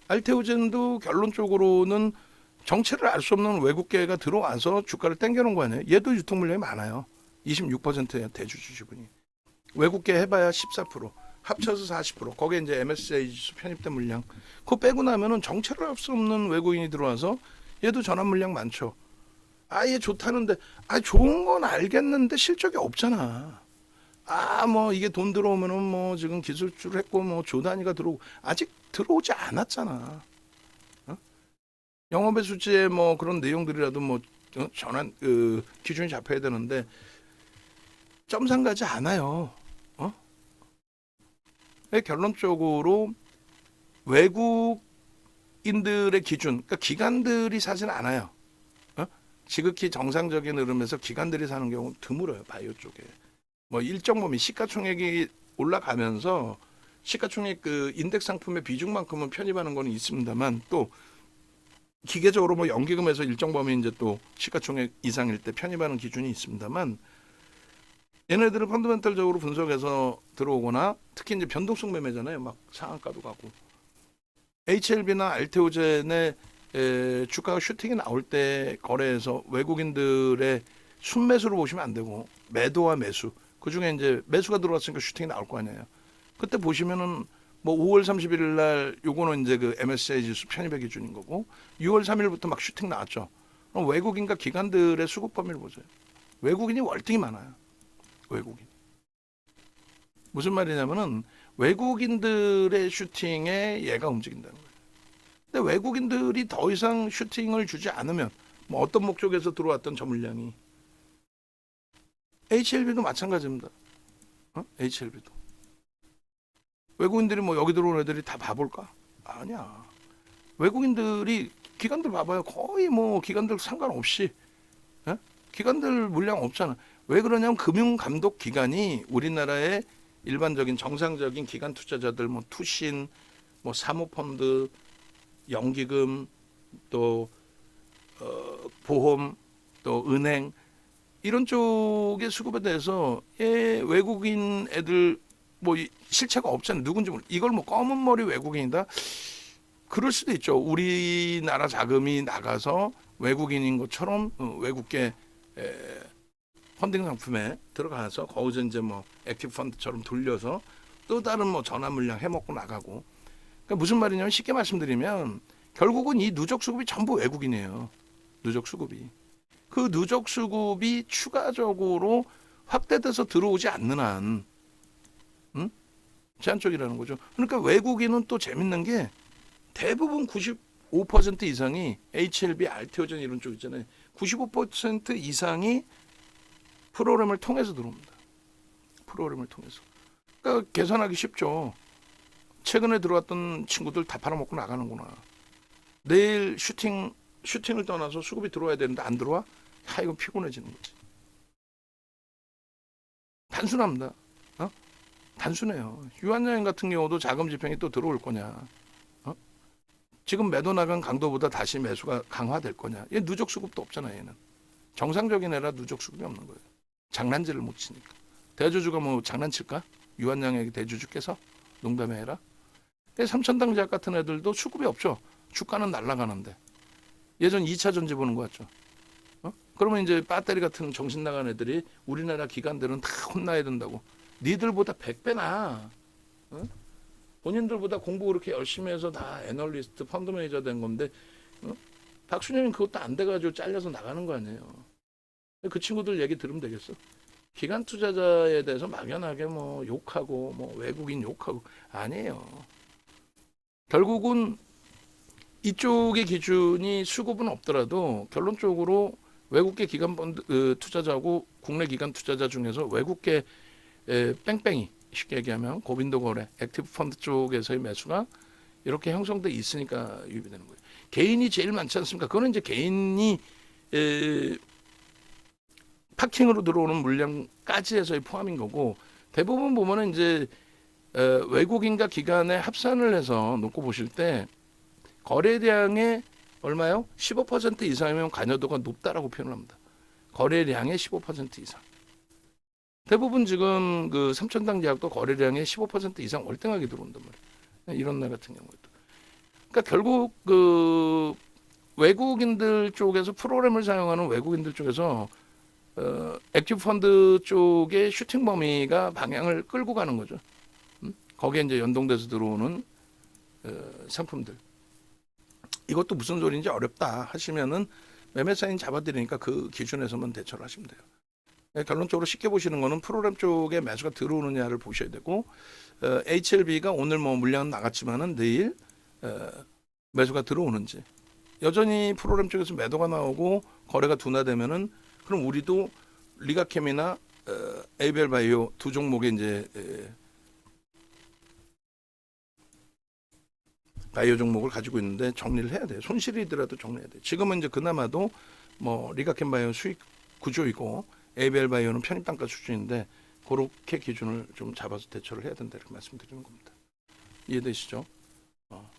알테오젠도 결론적으로는 정체를 알 수 없는 외국계가 들어와서 주가를 땡겨놓은 거 아니에요. 얘도 유통 물량이 많아요. 26%예요. 대주주 지분이. 외국계 해봐야 14%. 합쳐서 40%. 거기에 이제 MSCI 지수 편입된 물량. 그거 빼고 나면은 정체를 알 수 없는 외국인이 들어와서 얘도 전환 물량 많죠. 얘 좋다는데, 좋은 건 알겠는데 실적이 없잖아. 뭐 이게 돈 들어오면은 뭐 지금 기술주를 했고 뭐 조 단위가 들어오고 아직 들어오지 않았잖아. 영업의 수치에 뭐 그런 내용들이라도 뭐 전환 기준이 잡혀야 되는데 점상 가지 않아요. 결론적으로 외국인들의 기준, 그러니까 기관들이 사진 않아요. 지극히 정상적인 흐름에서 기관들이 사는 경우 드물어요. 바이오 쪽에. 뭐 일정 범위 시가총액이 올라가면서 시가총액 그 인덱스 상품의 비중만큼은 편입하는 거는 있습니다만 또 기계적으로 뭐 연기금에서 일정 범위 이제 또 시가총액 이상일 때 편입하는 기준이 있습니다만 얘네들은 펀더멘털적으로 분석해서 들어오거나 특히 이제 변동성 매매잖아요. 막 상한가도 가고 HLB나 알테오젠의 주가가 슈팅이 나올 때 거래해서 외국인들의 순매수로 보시면 안 되고 매도와 매수 그 중에 이제 매수가 들어왔으니까 슈팅이 나올 거 아니에요. 그때 보시면은 뭐 5월 31일 날 요거는 이제 그 MSCI 지수 편입의 기준인 거고 6월 3일부터 막 슈팅 나왔죠. 그럼 외국인과 기관들의 수급 범위를 보세요. 외국인이 월등히 많아요. 외국인. 무슨 말이냐면은 외국인들의 슈팅에 얘가 움직인다는 거예요. 근데 외국인들이 더 이상 슈팅을 주지 않으면 뭐 어떤 목적에서 들어왔던 저 물량이 HLB도 마찬가지입니다. HLB도 외국인들이 뭐 여기 들어온 애들이 다 봐볼까? 아니야. 외국인들이 기관들 봐봐요. 거의 뭐 기관들 상관없이 기관들 물량 없잖아. 왜 그러냐면 금융감독 기관이 우리나라의 일반적인 정상적인 기관 투자자들 뭐 투신, 뭐 사모펀드, 연기금, 또 보험, 또 은행 이런 쪽의 수급에 대해서 외국인 애들 뭐 실체가 없잖아요. 누군지 모르. 이걸 뭐 검은 머리 외국인이다. 그럴 수도 있죠. 우리나라 자금이 나가서 외국인인 것처럼 외국계 펀딩 상품에 들어가서 거기서 이제 뭐 액티브 펀드처럼 돌려서 또 다른 뭐 전환 물량 해먹고 나가고. 그러니까 무슨 말이냐면 쉽게 말씀드리면 결국은 이 누적 수급이 전부 외국인이에요. 누적 수급이. 그 누적 수급이 추가적으로 확대돼서 들어오지 않는 한 제한적이라는 거죠. 그러니까 외국인은 또 재밌는 게 대부분 95% 이상이 HLB, 알테오젠 이런 쪽 있잖아요. 95% 이상이 프로그램을 통해서 들어옵니다. 프로그램을 통해서. 그러니까 계산하기 쉽죠. 최근에 들어왔던 친구들 다 팔아먹고 나가는구나. 내일 슈팅을 떠나서 수급이 들어와야 되는데 안 들어와? 야, 이거 피곤해지는 거지. 단순합니다. 어? 단순해요. 유한여행 같은 경우도 자금 집행이 또 들어올 거냐? 어? 지금 매도 나간 강도보다 다시 매수가 강화될 거냐? 얘 누적 수급도 없잖아. 얘는 정상적인 애라 누적 수급이 없는 거예요. 장난질을 못 치니까. 대주주가 뭐 장난칠까? 유한양에게 대주주께서 농담의 해라. 삼천당 제약 같은 애들도 수급이 없죠. 주가는 날아가는데. 예전 2차 전지 보는 거 같죠. 그러면 이제 배터리 같은 정신 나간 애들이 우리나라 기관들은 다 혼나야 된다고. 니들보다 100배나. 본인들보다 공부 그렇게 열심히 해서 다 애널리스트, 펀드 매니저 된 건데 박순영은 그것도 안 돼가지고 잘려서 나가는 거 아니에요. 그 친구들 얘기 들으면 되겠어. 기관 투자자에 대해서 막연하게 뭐 욕하고 뭐 외국인 욕하고 아니에요. 결국은 이쪽의 기준이 수급은 없더라도 결론적으로 외국계 기관 펀드 투자자하고 국내 기관 투자자 중에서 외국계 뺑뺑이 쉽게 얘기하면 고빈도 거래, 액티브 펀드 쪽에서의 매수가 이렇게 형성돼 있으니까 유입이 되는 거예요. 개인이 제일 많지 않습니까? 그거는 이제 개인이 파킹으로 들어오는 물량까지 해서의 포함인 거고 대부분 보면은 이제 외국인과 기관의 합산을 해서 놓고 보실 때 거래량의 얼마요? 15% 이상이면 관여도가 높다라고 표현을 합니다. 거래량의 15% 이상. 대부분 지금 그 삼천당 제약도 거래량의 15% 이상 월등하게 들어온단 말이에요. 이런 날 같은 경우에도. 그러니까 결국 그 외국인들 쪽에서 프로그램을 사용하는 외국인들 쪽에서 액티브 펀드 쪽의 슈팅 범위가 방향을 끌고 가는 거죠. 거기에 이제 연동돼서 들어오는 상품들. 이것도 무슨 소리인지 어렵다 하시면은 매매 사인 잡아드리니까 그 기준에서만 대처를 하시면 돼요. 결론적으로 쉽게 보시는 거는 프로그램 쪽에 매수가 들어오느냐를 보셔야 되고 HLB가 오늘 뭐 물량은 나갔지만은 내일 매수가 들어오는지 여전히 프로그램 쪽에서 매도가 나오고 거래가 둔화되면은 그럼 우리도 리가캠이나 에이벨 바이오 두 종목에 이제 바이오 종목을 가지고 있는데 정리를 해야 돼요. 손실이더라도 정리해야 돼요. 지금은 이제 그나마도 뭐 리가캠 바이오 수익 구조이고 에이벨 바이오는 편입 단가 수준인데 그렇게 기준을 좀 잡아서 대처를 해야 된다 이렇게 말씀드리는 겁니다. 이해되시죠?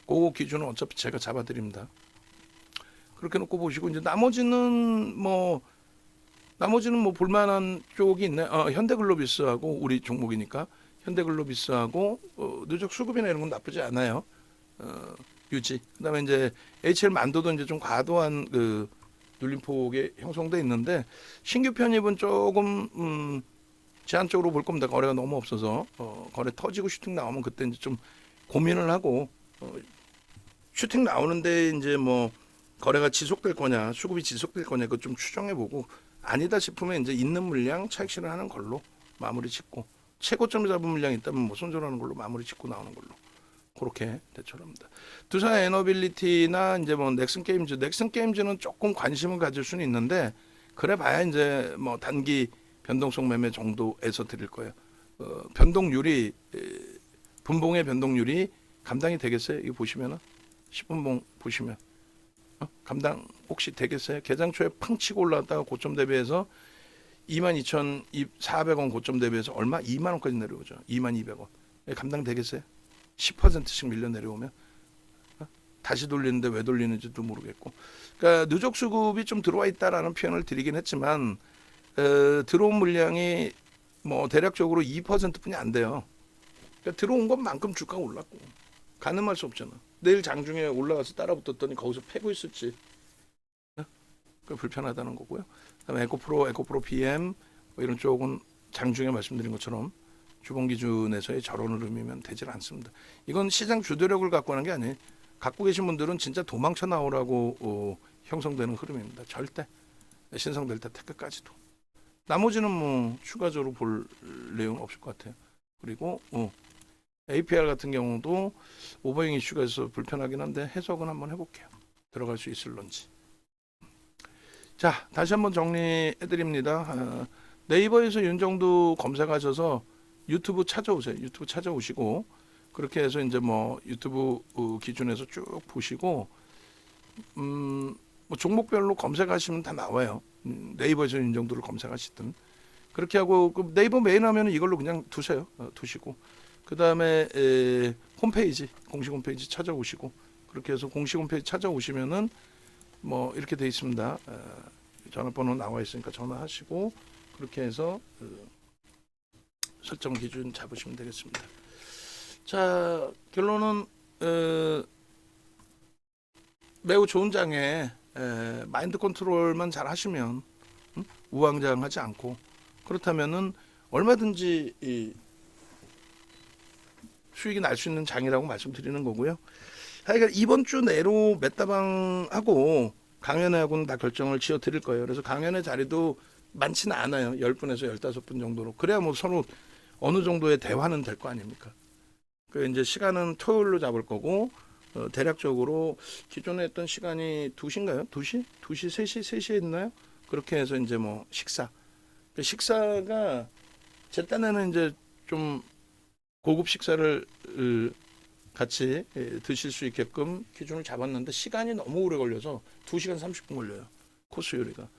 그 기준은 어차피 제가 잡아드립니다. 그렇게 놓고 보시고 이제 나머지는 뭐 볼만한 쪽이 있네. 현대글로비스하고 우리 종목이니까 현대글로비스하고 누적 수급이나 이런 건 나쁘지 않아요. 유지. 그다음에 이제 HL 만도도 이제 좀 과도한 그 눌림폭에 형성돼 있는데 신규 편입은 조금 제한적으로 볼 겁니다. 거래가 너무 없어서 거래 터지고 슈팅 나오면 그때 이제 좀 고민을 하고 슈팅 나오는데 이제 뭐 거래가 지속될 거냐, 수급이 지속될 거냐 그거 좀 추정해 보고 아니다 싶으면 이제 있는 물량 차익 실현하는 걸로 마무리 짓고 최고점을 잡은 물량이 있다면 뭐 손절하는 걸로 마무리 짓고 나오는 걸로 그렇게 대처를 합니다. 두산 에너빌리티나 이제 뭐 넥슨 게임즈는 조금 관심을 가질 수는 있는데 그래 봐야 이제 뭐 단기 변동성 매매 정도에서 드릴 거예요. 변동률이 분봉의 변동률이 감당이 되겠어요? 이거 보시면은 10분봉 보시면 감당 혹시 되겠어요? 개장 초에 팡 치고 올라왔다가 고점 대비해서 22,400원 고점 대비해서 얼마? 2만 원까지 내려오죠. 2,200원. 감당 되겠어요? 10%씩 밀려 내려오면 다시 돌리는데 왜 돌리는지도 모르겠고. 그러니까 누적 수급이 좀 들어와 있다라는 표현을 드리긴 했지만 들어온 물량이 뭐 대략적으로 2%뿐이 안 돼요. 그러니까 들어온 것만큼 주가가 올랐고 가늠할 수 없잖아. 내일 장중에 올라가서 따라붙었더니 거기서 패고 있을지 그 불편하다는 거고요. 그다음에 에코프로 BM 뭐 이런 쪽은 장중에 말씀드린 것처럼 주봉 기준에서의 저런 흐름이면 되질 않습니다. 이건 시장 주도력을 갖고 하는 게 아니에요. 갖고 계신 분들은 진짜 도망쳐 나오라고 형성되는 흐름입니다. 절대 신성델타 테크까지도. 나머지는 뭐 추가적으로 볼 내용은 없을 것 같아요. 그리고 APR 같은 경우도 오버행 이슈가 있어서 불편하긴 한데 해석은 한번 해볼게요. 들어갈 수 있을런지. 자, 다시 한번 정리해드립니다. 네이버에서 윤정두 검색하셔서 유튜브 찾아오세요. 유튜브 찾아오시고 그렇게 해서 이제 뭐 유튜브 기준에서 쭉 보시고 뭐 종목별로 검색하시면 다 나와요. 네이버에서 인정도를 검색하시든 그렇게 하고 그 네이버 메인 하면 이걸로 그냥 두세요. 두시고 그 다음에 홈페이지 공식 홈페이지 찾아오시고 그렇게 해서 공식 홈페이지 찾아오시면은 뭐 이렇게 돼 있습니다. 전화번호 나와 있으니까 전화하시고 그렇게 해서 설정 기준 잡으시면 되겠습니다. 자, 결론은 매우 좋은 장에 마인드 컨트롤만 잘 하시면 우왕좌왕하지 않고 그렇다면은 얼마든지 이 수익이 날 수 있는 장이라고 말씀드리는 거고요. 하여간 이번 주 내로 메타방하고 강연회하고는 다 결정을 지어 드릴 거예요. 그래서 강연회 자리도 많지는 않아요. 10분에서 15분 정도로. 그래야 뭐 서로 어느 정도의 대화는 될 거 아닙니까? 그 이제 시간은 토요일로 잡을 거고 대략적으로 기존에 했던 시간이 2시인가요? 2시? 2시, 3시, 3시에 했나요? 그렇게 해서 이제 뭐 식사가 제 딴에는 이제 좀 고급 식사를 같이 드실 수 있게끔 기준을 잡았는데 시간이 너무 오래 걸려서 2시간 30분 걸려요. 코스 요리가.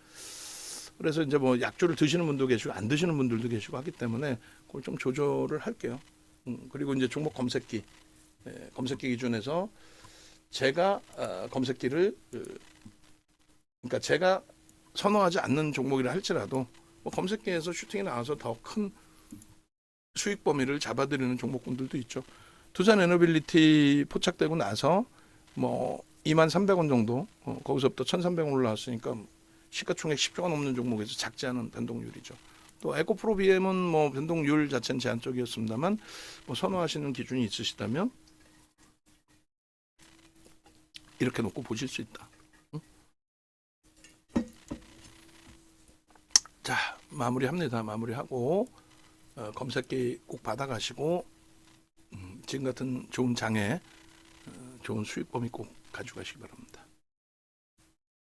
그래서 이제 뭐 약주를 드시는 분도 계시고 안 드시는 분들도 계시고 하기 때문에 그걸 좀 조절을 할게요. 그리고 이제 종목 검색기 기준에서 제가 검색기를 그러니까 제가 선호하지 않는 종목이라 할지라도 뭐 검색기에서 슈팅이 나와서 더 큰 수익 범위를 잡아드리는 종목군들도 있죠. 두산 에너빌리티 포착되고 나서 뭐 23,300원 정도 거기서부터 1,300원 올라왔으니까 시가총액 10조가 넘는 종목에서 작지 않은 변동률이죠. 또 에코프로 BM은 뭐 변동률 자체는 제한적이었습니다만 뭐 선호하시는 기준이 있으시다면 이렇게 놓고 보실 수 있다. 자, 마무리합니다. 마무리하고 검색기 꼭 받아가시고 지금 같은 좋은 장에 좋은 수익 범위 꼭 가져가시기 바랍니다.